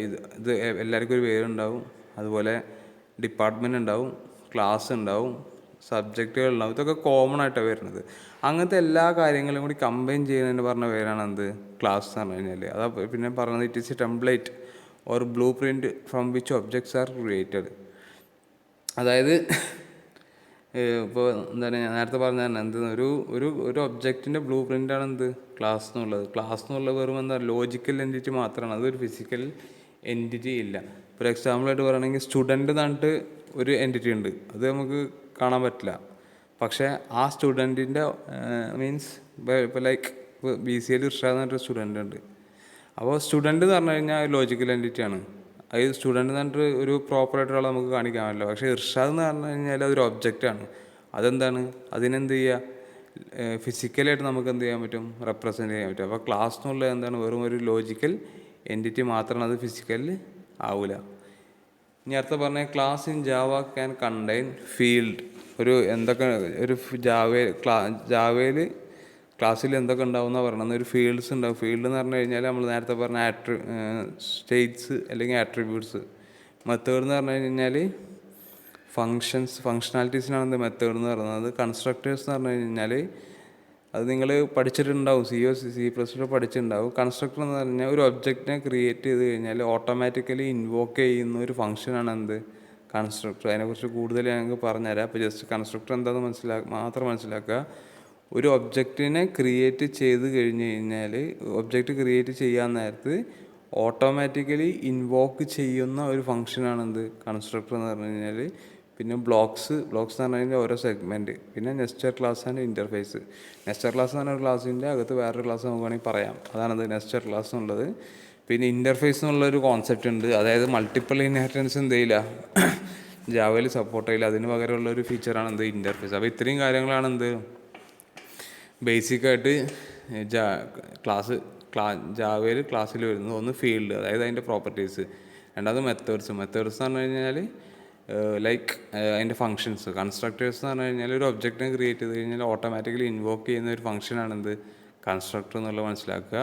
ഇത് എല്ലാവർക്കും ഒരു പേരുണ്ടാവും, അതുപോലെ ഡിപ്പാർട്ട്മെൻറ്റ് ഉണ്ടാവും, ക്ലാസ് ഉണ്ടാവും, സബ്ജക്റ്റുകൾ ഉണ്ടാവും. ഇതൊക്കെ കോമൺ ആയിട്ടാണ് വരുന്നത്. അങ്ങനത്തെ എല്ലാ കാര്യങ്ങളും കൂടി കമ്പൈൻ ചെയ്യുന്നതിന് പറഞ്ഞ പേരാണ് എന്ത്, ക്ലാസ് എന്ന് പറഞ്ഞു കഴിഞ്ഞാൽ. അതാ പിന്നെ പറഞ്ഞത് it is A template or blueprint from which objects are created. അതായത് ഇപ്പോൾ എന്താണ് ഞാൻ നേരത്തെ പറഞ്ഞ തന്നെ എന്ത്, ഒരു ഒബ്ജക്റ്റിൻ്റെ ബ്ലൂ പ്രിൻ്റാണ് എന്ത്, ക്ലാസ് എന്നുള്ളത്. ക്ലാസ് എന്നുള്ളത് വെറും എന്താ, ലോജിക്കൽ എൻറ്റിറ്റി മാത്രമാണ്, അതൊരു ഫിസിക്കൽ എൻറ്റിറ്റി ഇല്ല. ഒരു എക്സാമ്പിളായിട്ട് പറയുകയാണെങ്കിൽ സ്റ്റുഡൻറ്റ് എന്നിട്ട് ഒരു എൻറ്റിറ്റി ഉണ്ട്, അത് നമുക്ക് കാണാൻ പറ്റില്ല. പക്ഷേ ആ സ്റ്റുഡൻറ്റിൻ്റെ മീൻസ് ഇപ്പോൾ ലൈക്ക് BCAയിൽ ഇർഷാദ് എന്ന് പറഞ്ഞിട്ട് സ്റ്റുഡൻ്റ് ഉണ്ട്. അപ്പോൾ സ്റ്റുഡൻറ്റ് എന്ന് പറഞ്ഞു കഴിഞ്ഞാൽ ലോജിക്കൽ എൻറ്റിറ്റിയാണ്. അത് സ്റ്റുഡൻറ്റ് എന്ന് പറഞ്ഞിട്ട് ഒരു പ്രോപ്പറായിട്ടൊരാളെ നമുക്ക് കാണിക്കാൻ പറ്റില്ല. പക്ഷേ ഇർഷാദ് എന്ന് പറഞ്ഞു കഴിഞ്ഞാൽ അതൊരു ഒബ്ജക്റ്റാണ്. അതെന്താണ്, അതിനെന്ത് ചെയ്യുക, ഫിസിക്കലായിട്ട് നമുക്ക് എന്ത് ചെയ്യാൻ പറ്റും, റെപ്രസെൻറ്റ് ചെയ്യാൻ പറ്റും. അപ്പോൾ ക്ലാസ് എന്നുള്ളത് എന്താണ്, വെറും ഒരു ലോജിക്കൽ എൻറ്റിറ്റി മാത്രമാണ്, അത് ഫിസിക്കലിൽ ആവില്ല. ഇനി അടുത്ത പറഞ്ഞ class in Java can contain field. ഒരു ജാവയിൽ ക്ലാസ്സിൽ എന്തൊക്കെ ഉണ്ടാവും എന്നാണ് പറയുന്നത്, ഒരു ഫീൽഡ്സ് ഉണ്ടാവും. ഫീൽഡ് എന്ന് പറഞ്ഞു കഴിഞ്ഞാൽ നമ്മൾ നേരത്തെ പറഞ്ഞ സ്റ്റേറ്റ്സ് അല്ലെങ്കിൽ ആട്രിബ്യൂട്ട്സ്. മെത്തേഡ് എന്ന് പറഞ്ഞു കഴിഞ്ഞാൽ ഫങ്ഷണാലിറ്റീസിനാണ് എന്ത് മെത്തേഡ് എന്ന് പറയുന്നത്. കൺസ്ട്രക്ടേഴ്സ് എന്ന് പറഞ്ഞു കഴിഞ്ഞാൽ അത് നിങ്ങൾ പഠിച്ചിട്ടുണ്ടാവും, C++ പഠിച്ചിട്ടുണ്ടാവും. കൺസ്ട്രക്ടർ എന്ന് പറഞ്ഞാൽ ഒരു ഒബ്ജക്റ്റിനെ ക്രിയേറ്റ് ചെയ്ത് കഴിഞ്ഞാൽ ഓട്ടോമാറ്റിക്കലി ഇൻവോക്ക് ചെയ്യുന്ന ഒരു ഫംഗ്ഷനാണ് എന്ത്, കൺസ്ട്രക്ടർ. അതിനെക്കുറിച്ച് കൂടുതൽ ഞങ്ങൾക്ക് പറഞ്ഞുതരാം. അപ്പോൾ ജസ്റ്റ് കൺസ്ട്രക്ടർ എന്താണെന്ന് മാത്രം മനസ്സിലാക്കുക. ഒരു ഒബ്ജക്റ്റിനെ ക്രിയേറ്റ് ചെയ്ത് കഴിഞ്ഞ് കഴിഞ്ഞാൽ ഒബ്ജക്റ്റ് ക്രിയേറ്റ് ചെയ്യാൻ നേരത്ത് ഓട്ടോമാറ്റിക്കലി ഇൻവോക്ക് ചെയ്യുന്ന ഒരു ഫംഗ്ഷനാണ് എന്ത്, കൺസ്ട്രക്ടർ എന്ന് പറഞ്ഞു കഴിഞ്ഞാൽ. പിന്നെ ബ്ലോക്സ് എന്ന് പറഞ്ഞു കഴിഞ്ഞാൽ ഓരോ സെഗ്മെൻറ്റ്. പിന്നെ നെസ്റ്റർ ക്ലാസ് ആൻഡ് ഇൻ്റർഫേസ്. നെസ്റ്റർ ക്ലാസ് എന്ന് പറഞ്ഞ ഒരു ക്ലാസ്സിൻ്റെ അകത്ത് വേറൊരു ക്ലാസ് നമുക്ക് വേണമെങ്കിൽ പറയാം, അതാണത് നെസ്റ്റർ ക്ലാസ് എന്നുള്ളത്. പിന്നെ ഇൻ്റർഫേസ് എന്നുള്ളൊരു കോൺസെപ്റ്റ് ഉണ്ട്. അതായത് മൾട്ടിപ്പിൾ ഇൻഹെറിറ്റൻസ് എന്ത് ചെയ്യില്ല, ജാവയിൽ സപ്പോർട്ട് ചെയ്യില്ല. അതിന് പകരമുള്ള ഒരു ഫീച്ചറാണ് എന്ത്, ഇൻ്റർഫേസ്. അപ്പോൾ ഇത്രയും കാര്യങ്ങളാണ് എന്ത് ബേസിക്കായിട്ട് ജാവയിൽ ക്ലാസ്സിൽ വരുന്നത്. ഒന്ന് ഫീൽഡ്, അതായത് അതിൻ്റെ പ്രോപ്പർട്ടീസ്. രണ്ടാമത് മെത്തേഡ്സ് എന്ന് പറഞ്ഞു കഴിഞ്ഞാൽ ലൈക്ക് അതിൻ്റെ ഫങ്ഷൻസ്. കൺസ്ട്രക്ടേഴ്സ് എന്ന് പറഞ്ഞു കഴിഞ്ഞാൽ ഒരു ഒബ്ജക്റ്റിനെ ക്രിയേറ്റ് ചെയ്ത് കഴിഞ്ഞാൽ ഓട്ടോമാറ്റിക്കലി ഇൻവോക്ക് ചെയ്യുന്ന ഒരു ഫംഗ്ഷനാണ് എന്ത്, കൺസ്ട്രക്ടർ എന്നുള്ളത് മനസ്സിലാക്കുക.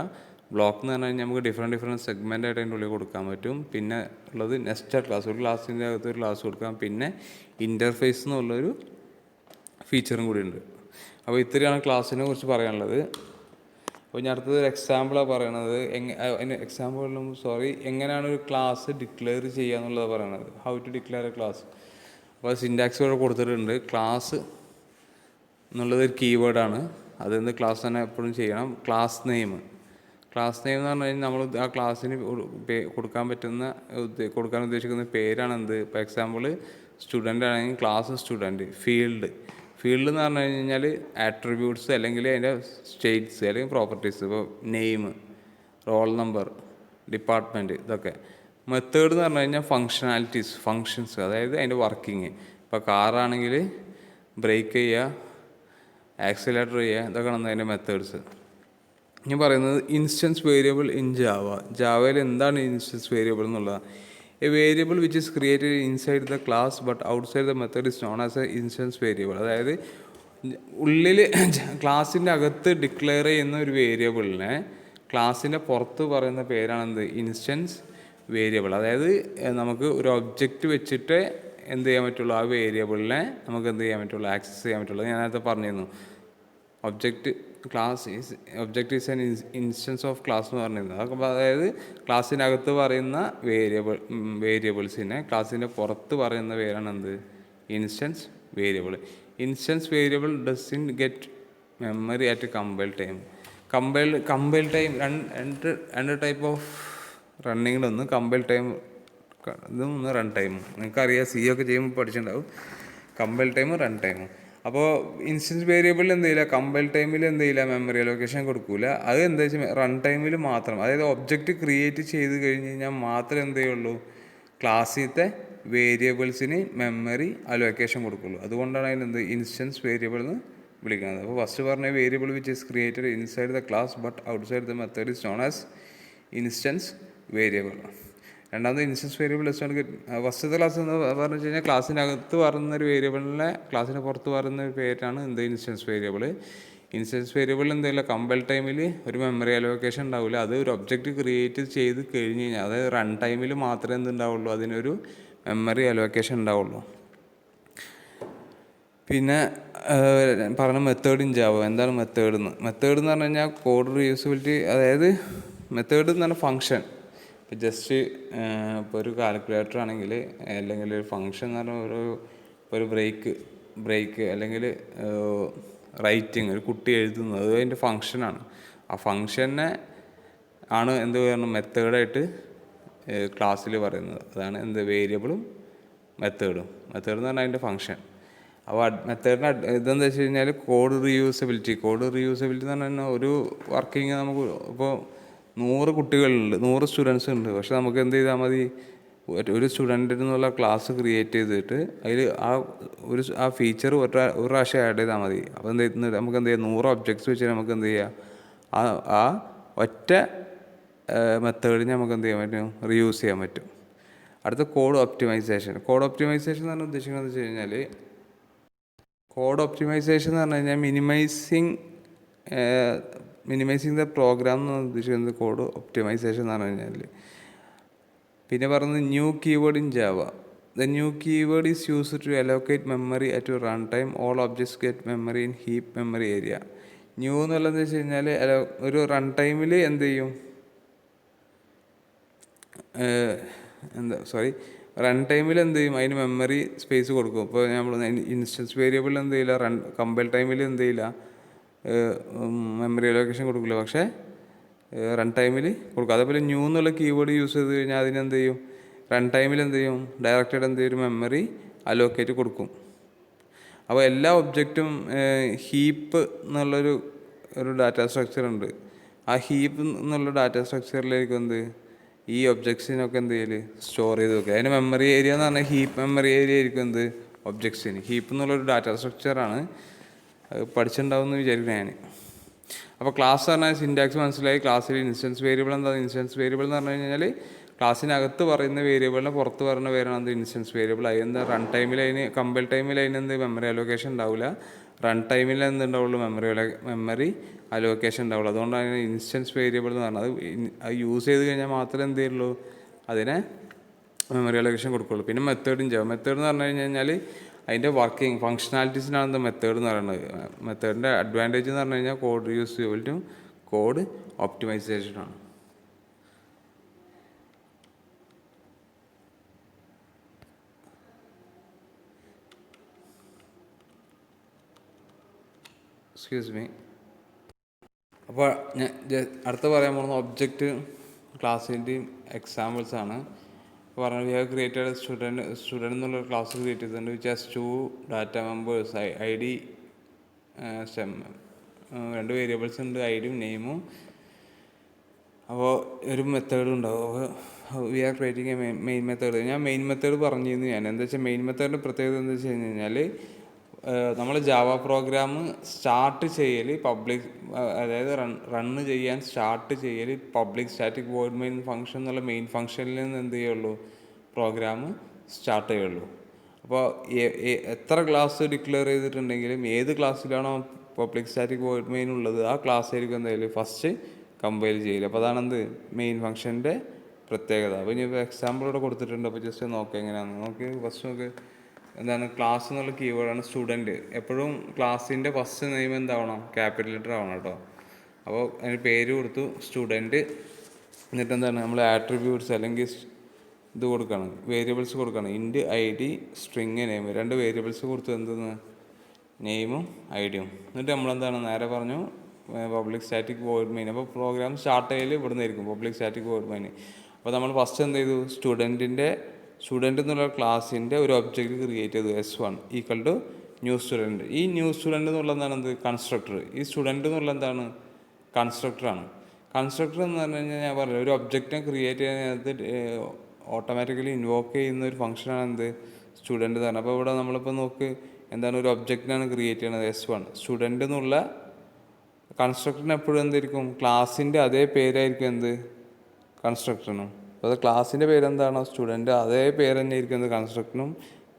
ബ്ലോക്ക് എന്ന് പറഞ്ഞു കഴിഞ്ഞാൽ നമുക്ക് ഡിഫറെൻറ്റ് സെഗ്മെൻ്റ് ആയിട്ട് അതിൻ്റെ ഉള്ളിൽ കൊടുക്കാൻ പറ്റും. പിന്നെ ഉള്ളത് നെസ്റ്റഡ് ക്ലാസ്, ഒരു ക്ലാസ്സിൻ്റെ അകത്ത് ഒരു ക്ലാസ് കൊടുക്കാം. പിന്നെ ഇൻ്റർഫേസ് എന്നുള്ളൊരു ഫീച്ചറും കൂടി ഉണ്ട്. അപ്പോൾ ഇത്രയാണ് ക്ലാസ്സിനെ കുറിച്ച് പറയാനുള്ളത്. അപ്പോൾ ഞാൻ അടുത്തത് ഒരു എക്സാമ്പിളാണ് പറയണത്. എങ്ങനെയാണ് ഒരു ക്ലാസ് ഡിക്ലെയർ ചെയ്യുക എന്നുള്ളത് പറയണത്. How to declare a class. അപ്പോൾ സിൻറ്റാക്സ് ഇവിടെ കൊടുത്തിട്ടുണ്ട്. ക്ലാസ് എന്നുള്ളത് ഒരു കീവേഡാണ്. അതെന്ത് ക്ലാസ് തന്നെ എപ്പോഴും ചെയ്യണം. ക്ലാസ് നെയിം എന്ന് പറഞ്ഞു കഴിഞ്ഞാൽ നമ്മൾ ആ ക്ലാസ്സിന് കൊടുക്കാൻ ഉദ്ദേശിക്കുന്ന പേരാണ് എന്ത്. ഇപ്പോൾ എക്സാമ്പിൾ സ്റ്റുഡൻ്റ് ആണെങ്കിൽ ക്ലാസ് സ്റ്റുഡൻറ്റ്. ഫീൽഡ് എന്ന് പറഞ്ഞു കഴിഞ്ഞാൽ ആട്രിബ്യൂട്ട്സ് അല്ലെങ്കിൽ അതിൻ്റെ സ്റ്റേറ്റ്സ് അല്ലെങ്കിൽ പ്രോപ്പർട്ടീസ്. ഇപ്പോൾ നെയിം, റോൾ നമ്പർ, ഡിപ്പാർട്ട്മെൻറ്റ്, ഇതൊക്കെ. മെത്തേഡ് എന്ന് പറഞ്ഞു കഴിഞ്ഞാൽ ഫങ്ഷൻസ്, അതായത് അതിൻ്റെ വർക്കിങ്. ഇപ്പോൾ കാറാണെങ്കിൽ ബ്രേക്ക് ചെയ്യുക, ആക്സിലേറ്റർ ചെയ്യുക, ഇതൊക്കെയാണ് അതിൻ്റെ മെത്തേഡ്സ്. ഞാൻ പറയുന്നത് ഇൻസ്റ്റൻസ് വേരിയബിൾ ഇൻ ജാവയിൽ എന്താണ് ഇൻസ്റ്റൻസ് വേരിയബിൾ എന്നുള്ളത്. A variable which is created inside the class but outside the method is known as A instance variable. അതായത് ഉള്ളിൽ ക്ലാസ്സിൻ്റെ അകത്ത് ഡിക്ലെയർ ചെയ്യുന്ന ഒരു വേരിയബിളിനെ ക്ലാസ്സിൻ്റെ പുറത്ത് പറയുന്ന പേരാണ് എന്ത്, ഇൻസ്റ്റൻസ് വേരിയബിൾ. അതായത് നമുക്ക് ഒരു ഒബ്ജക്റ്റ് വെച്ചിട്ട് എന്ത് ചെയ്യാൻ പറ്റുള്ളൂ, ആ വേരിയബിളിനെ നമുക്ക് എന്ത് ചെയ്യാൻ പറ്റുള്ളൂ, ആക്സസ് ചെയ്യാൻ പറ്റുള്ളൂ. ഞാൻ നേരത്തെ പറഞ്ഞിരുന്നു object is an instance of class എന്ന് പറഞ്ഞിരുന്നത്. അതൊക്കെ അതായത് ക്ലാസ്സിനകത്ത് പറയുന്ന വേരിയബിൾസിനെ ക്ലാസ്സിൻ്റെ പുറത്ത് പറയുന്ന പേരാണ് എന്ത്, instance variable. Instance variable doesn't get memory at compile time. Compile time രണ്ട് ടൈപ്പ് ഓഫ് റണ്ണിങ്ങിലൊന്ന് കമ്പൈൽ ടൈം, ഇതും ഒന്ന് റൺ ടൈമും. നിങ്ങൾക്കറിയാം, സി ഒക്കെ ചെയ്യുമ്പോൾ പഠിച്ചിട്ടുണ്ടാവും, കമ്പൈൽ ടൈമും റൺ ടൈമും. അപ്പോൾ ഇൻസ്റ്റൻസ് വേരിയബിളിൽ എന്ത് ചെയ്യില്ല, കമ്പൈൽ ടൈമിൽ എന്ത് ചെയ്യില്ല, മെമ്മറി അലോക്കേഷൻ കൊടുക്കില്ല. അത് എന്താ വെച്ചാൽ റൺ ടൈമിൽ മാത്രം, അതായത് ഒബ്ജക്റ്റ് ക്രിയേറ്റ് ചെയ്ത് കഴിഞ്ഞ് കഴിഞ്ഞാൽ മാത്രമേ എന്ത് ചെയ്യുള്ളൂ, ക്ലാസ്സിലത്തെ വേരിയബിൾസിന് മെമ്മറി അലോക്കേഷൻ കൊടുക്കുള്ളൂ. അതുകൊണ്ടാണ് അതിനെന്ത് ഇൻസ്റ്റൻസ് വേരിയബിൾ എന്ന് വിളിക്കുന്നത്. അപ്പോൾ ഫസ്റ്റ് പറഞ്ഞ variable which is created inside the class but outside the method is known as instance variable. രണ്ടാമത് ഇൻസ്റ്റൻസ് വേരിയബിൾ ഫസ്റ്റത്തെ ക്ലാസ് എന്ന് പറഞ്ഞു കഴിഞ്ഞാൽ ക്ലാസ്സിനകത്ത് പറയുന്നൊരു വേരിയബിളിനെ ക്ലാസ്സിന് പുറത്ത് പറയുന്ന ഒരു പേരാണ് എന്ത്, ഇൻസ്റ്റൻസ് വേരിയബിൾ. ഇൻസ്റ്റൻസ് വേരിയബിൾ എന്തെങ്കിലും കമ്പൽ ടൈമിൽ ഒരു മെമ്മറി അലോക്കേഷൻ ഉണ്ടാവില്ല. അത് ഒരു ഒബ്ജക്റ്റ് ക്രിയേറ്റ് ചെയ്ത് കഴിഞ്ഞ് കഴിഞ്ഞാൽ, അതായത് റൺ ടൈമിൽ മാത്രമേ എന്തുണ്ടാവുള്ളൂ, അതിനൊരു മെമ്മറി അലോക്കേഷൻ ഉണ്ടാവുള്ളൂ. പിന്നെ പറഞ്ഞ മെത്തേഡ് ഇൻ ജാവ. എന്താണ് മെത്തേഡ് എന്ന് പറഞ്ഞു കഴിഞ്ഞാൽ കോഡ് റീയൂസബിലിറ്റി. അതായത് മെത്തേഡ് എന്ന് പറഞ്ഞാൽ ഫങ്ഷൻ. ഇപ്പോൾ ജസ്റ്റ് ഇപ്പോൾ ഒരു കാൽക്കുലേറ്റർ ആണെങ്കിൽ, അല്ലെങ്കിൽ ഒരു ഫങ്ഷൻ എന്ന് പറഞ്ഞാൽ ഒരു ബ്രേക്ക് അല്ലെങ്കിൽ റൈറ്റിങ്, ഒരു കുട്ടി എഴുതുന്നത്, അത് അതിൻ്റെ ഫങ്ഷനാണ്. ആ ഫങ്ഷനെ ആണ് എന്ത് പറയുന്നത്, മെത്തേഡായിട്ട് ക്ലാസ്സിൽ പറയുന്നത്. അതാണ് എന്ത്, വേരിയബിളും മെത്തേഡ് എന്ന് പറഞ്ഞാൽ അതിൻ്റെ ഫങ്ഷൻ. അപ്പോൾ മെത്തേഡിന് ഇതെന്താ വെച്ച് കഴിഞ്ഞാൽ കോഡ് റീയൂസബിലിറ്റി എന്ന് പറഞ്ഞാൽ ഒരു വർക്കിങ് നമുക്ക് ഇപ്പോൾ 100 കുട്ടികളുണ്ട്, 100 സ്റ്റുഡൻസ് ഉണ്ട്. പക്ഷെ നമുക്ക് എന്ത് ചെയ്താൽ മതി, ഒരു സ്റ്റുഡൻറ്റിൽ നിന്നുള്ള ക്ലാസ് ക്രിയേറ്റ് ചെയ്തിട്ട് അതിൽ ആ ഫീച്ചർ ഒരു പ്രാവശ്യം ആഡ് ചെയ്താൽ മതി. അപ്പോൾ എന്ത് ചെയ്യുന്നത്, നമുക്ക് എന്ത് ചെയ്യാം, 100 ഒബ്ജക്ട്സ് വെച്ച് നമുക്ക് എന്ത് ചെയ്യാം, ആ ഒറ്റ മെത്തേഡിനെ നമുക്ക് എന്ത് ചെയ്യാൻ പറ്റും, റീയൂസ് ചെയ്യാൻ പറ്റും. അടുത്ത കോഡ് ഒപ്റ്റിമൈസേഷൻ എന്ന് പറഞ്ഞാൽ ഉദ്ദേശിക്കുന്നത് വെച്ച് കഴിഞ്ഞാൽ, കോഡ് ഒപ്റ്റിമൈസേഷൻ എന്ന് പറഞ്ഞു കഴിഞ്ഞാൽ മിനിമൈസിങ് ദ പ്രോഗ്രാം എന്ന് ഉദ്ദേശിക്കുന്നത് കോഡ് ഒപ്റ്റിമൈസേഷൻ എന്ന് പറഞ്ഞു കഴിഞ്ഞാൽ. പിന്നെ പറയുന്നത് new keyword in Java. The new keyword is used to allocate memory at run time. All objects get memory in heap memory area. New എന്നുള്ളതെന്ന് വെച്ച് കഴിഞ്ഞാൽ ഒരു റൺ ടൈമിൽ എന്ത് ചെയ്യും, റൺ ടൈമിൽ എന്ത് ചെയ്യും, അതിന് മെമ്മറി സ്പേസ് കൊടുക്കും. ഇപ്പോൾ നമ്മൾ ഇൻസ്റ്റൻസ് വേരിയബിളിൽ എന്ത് ചെയ്യില്ല, കമ്പൈൽ ടൈമിൽ എന്ത് ചെയ്യില്ല, മെമ്മറി അലോക്കേഷൻ കൊടുക്കില്ല. പക്ഷേ റൺ ടൈമിൽ കൊടുക്കും. അതേപോലെ ന്യൂ എന്നുള്ള കീവേഡ് യൂസ് ചെയ്ത് കഴിഞ്ഞാൽ അതിനെന്ത് ചെയ്യും, റൺ ടൈമിൽ എന്ത് ചെയ്യും, ഡയറക്റ്റായിട്ട് എന്ത് ചെയ്യും, മെമ്മറി അലോക്കേറ്റ് കൊടുക്കും. അപ്പോൾ എല്ലാ ഒബ്ജക്റ്റും ഹീപ്പ് എന്നുള്ളൊരു ഡാറ്റ സ്ട്രക്ചർ ഉണ്ട്. ആ ഹീപ്പ് എന്നുള്ള ഡാറ്റ സ്ട്രക്ചറിലേക്ക് എന്ത് ഈ ഒബ്ജക്ട്സിനൊക്കെ എന്ത് ചെയ്യല് സ്റ്റോർ ചെയ്ത് വെക്കുക. അതിന് മെമ്മറി ഏരിയ എന്ന് പറഞ്ഞാൽ ഹീപ്പ് മെമ്മറി ഏരിയ ആയിരിക്കും എന്ത് ഒബ്ജക്ട്സിന്. ഹീപ്പ് എന്നുള്ളൊരു ഡാറ്റ സ്ട്രക്ചറാണ്. അത് പഠിച്ചിട്ടുണ്ടാവും എന്ന് വിചാരിക്കുന്നു ഞാൻ. അപ്പോൾ ക്ലാസ് പറഞ്ഞാൽ സിൻറ്റാക്സ് മനസ്സിലായി. ക്ലാസ്സിൽ ഇൻസ്റ്റൻസ് വേരിയബിൾ എന്താ? ഇൻസ്റ്റൻസ് വേരിയബിൾ എന്ന് പറഞ്ഞു കഴിഞ്ഞാൽ ക്ലാസ്സിനകത്ത് പറയുന്ന വേരിയബിളിനെ പുറത്ത് പറയുന്ന പേരാണ് എന്ത് ഇൻസ്റ്റൻസ് വേരിയബിൾ. അതിന് റൺ ടൈമിൽ കമ്പൽ ടൈമിൽ അതിനെന്ത് മെമ്മറി അലോക്കേഷൻ ഉണ്ടാവില്ല. റൺ ടൈമിൽ എന്തുണ്ടാവുള്ളൂ? മെമ്മറി അലോക്കേഷൻ ഉണ്ടാവുള്ളൂ. അതുകൊണ്ടാണ് അതിന് ഇൻസ്റ്റൻസ് വേരിയബിൾ എന്ന് പറഞ്ഞത്. അത് യൂസ് ചെയ്ത് കഴിഞ്ഞാൽ മാത്രമേ എന്ത് ചെയ്യുള്ളൂ? അതിനെ മെമ്മറി അലോക്കേഷൻ കൊടുക്കുള്ളൂ. പിന്നെ മെത്തേഡും ചെയ്യാം. മെത്തേഡ് എന്ന് പറഞ്ഞു കഴിഞ്ഞാൽ അതിൻ്റെ വർക്കിംഗ് ഫങ്ഷനാലിറ്റീസിനാണ് എന്ത് മെത്തേഡ് എന്ന് പറയുന്നത്. മെത്തേഡിൻ്റെ അഡ്വാൻറ്റേജ് എന്ന് പറഞ്ഞു കഴിഞ്ഞാൽ കോഡ് യൂസ് ടു കോഡ് ഒപ്റ്റിമൈസേഷനാണ്. Excuse me. അപ്പോൾ ഞാൻ അടുത്ത പറയാൻ പോകുന്ന ഒബ്ജക്റ്റ് ക്ലാസ്സിൻ്റെയും എക്സാമ്പിൾസാണ്. പറഞ്ഞ വി ഹാവ് ക്രിയേറ്റഡ് സ്റ്റുഡൻറ്റ് എന്നുള്ള ക്ലാസ് ക്രിയേറ്റ് ചെയ്തിട്ടുണ്ട്. Which has 2 data members ID stem 2 variables ഉണ്ട്, ഐഡിയും നെയിമും. അപ്പോൾ ഒരു മെത്തേഡ് ഉണ്ടാവും. We are creating a main method. ഞാൻ മെയിൻ മെത്തേഡ് പറഞ്ഞിരുന്നു. ഞാൻ എന്താ വെച്ചാൽ മെയിൻ മെത്തേഡിൻ്റെ പ്രത്യേകത എന്താ വെച്ച് കഴിഞ്ഞാൽ നമ്മൾ ജാവ പ്രോഗ്രാം സ്റ്റാർട്ട് ചെയ്യൽ അതായത് റണ്ണ് ചെയ്യാൻ സ്റ്റാർട്ട് ചെയ്യൽ public static void main function എന്നുള്ള മെയിൻ ഫംഗ്ഷനിൽ നിന്ന് എന്ത് ചെയ്യുള്ളൂ? പ്രോഗ്രാം സ്റ്റാർട്ട് ചെയ്യുള്ളൂ. അപ്പോൾ എത്ര ക്ലാസ് ഡിക്ലെയർ ചെയ്തിട്ടുണ്ടെങ്കിലും ഏത് ക്ലാസ്സിലാണോ പബ്ലിക് സ്റ്റാറ്റിക് വോയിഡ് മെയിൻ ഉള്ളത് ആ ക്ലാസ് ആയിരിക്കും എന്തായാലും ഫസ്റ്റ് കമ്പൈൽ ചെയ്യില്ല. അപ്പോൾ അതാണെന്ത് മെയിൻ ഫംഗ്ഷൻ്റെ പ്രത്യേകത. അപ്പോൾ ഇനി എക്സാമ്പിൾ ഇവിടെ കൊടുത്തിട്ടുണ്ട്. അപ്പോൾ ജസ്റ്റ് നോക്കാം എങ്ങനെയാണെന്ന്. നോക്കി ഫസ്റ്റ് നോക്ക്. എന്താണ് ക്ലാസ് എന്നുള്ള കീവേഡാണ് സ്റ്റുഡൻറ്റ്. എപ്പോഴും ക്ലാസ്സിൻ്റെ ഫസ്റ്റ് നെയിം എന്താവണം? ക്യാപിറ്റൽ ലെറ്റർ ആവണം കേട്ടോ. അപ്പോൾ അതിന് പേര് കൊടുത്തു സ്റ്റുഡൻറ്റ്. എന്നിട്ട് എന്താണ് നമ്മൾ ആട്രിബ്യൂട്ട്സ് അല്ലെങ്കിൽ ഇത് കൊടുക്കണം, വേരിയബിൾസ് കൊടുക്കണം. ഇൻറ്റ് ID സ്ട്രിങ് നെയിം 2 വേരിയബിൾസ് കൊടുത്തു. എന്തെന്ന്? നെയിമും ഐഡിയും. എന്നിട്ട് നമ്മളെന്താണ് നേരെ പറഞ്ഞു പബ്ലിക് സ്റ്റാറ്റിക് വോയിഡ് മെയിൻ. അപ്പോൾ പ്രോഗ്രാം സ്റ്റാർട്ട് ചെയ്യൽ ഇവിടെ നിന്നായിരിക്കും പബ്ലിക് സ്റ്റാറ്റിക് വോയിഡ് മെയിൻ. അപ്പോൾ നമ്മൾ ഫസ്റ്റ് എന്ത് ചെയ്തു? സ്റ്റുഡൻറ്റ് എന്നുള്ള ക്ലാസ്സിൻ്റെ ഒരു ഒബ്ജക്റ്റ് ക്രിയേറ്റ് ചെയ്തു. S1 equal to new student. ഈ ന്യൂ സ്റ്റുഡൻറ്റ് എന്നുള്ള എന്താണ്? എന്ത് കൺസ്ട്രക്ടർ. ഈ സ്റ്റുഡൻറ്റ് എന്നുള്ള എന്താണ്? കൺസ്ട്രക്ടറാണ്. കൺസ്ട്രക്ടർ എന്ന് പറഞ്ഞു കഴിഞ്ഞാൽ ഞാൻ പറഞ്ഞു ഒരു ഒബ്ജക്റ്റിനെ ക്രിയേറ്റ് ചെയ്യാനകത്ത് ഓട്ടോമാറ്റിക്കലി ഇൻവോക്ക് ചെയ്യുന്ന ഒരു ഫംഗ്ഷനാണ് എന്ത്? സ്റ്റുഡൻറ്റ് തന്നെ. അപ്പോൾ ഇവിടെ നമ്മളിപ്പോൾ നോക്ക് എന്താണ്? ഒരു ഒബ്ജക്റ്റിനാണ് ക്രിയേറ്റ് ചെയ്യുന്നത് S1. സ്റ്റുഡൻറ്റ് എന്നുള്ള കൺസ്ട്രക്ടറിന് എപ്പോഴും എന്തായിരിക്കും? ക്ലാസ്സിൻ്റെ അതേ പേരായിരിക്കും എന്ത്? കൺസ്ട്രക്ടറിനും. അപ്പോൾ അത് ക്ലാസ്സിൻ്റെ പേരെന്താണോ സ്റ്റുഡൻറ്റ് അതേ പേര് തന്നെ ആയിരിക്കും എന്ത്? കൺസ്ട്രക്ടറിനും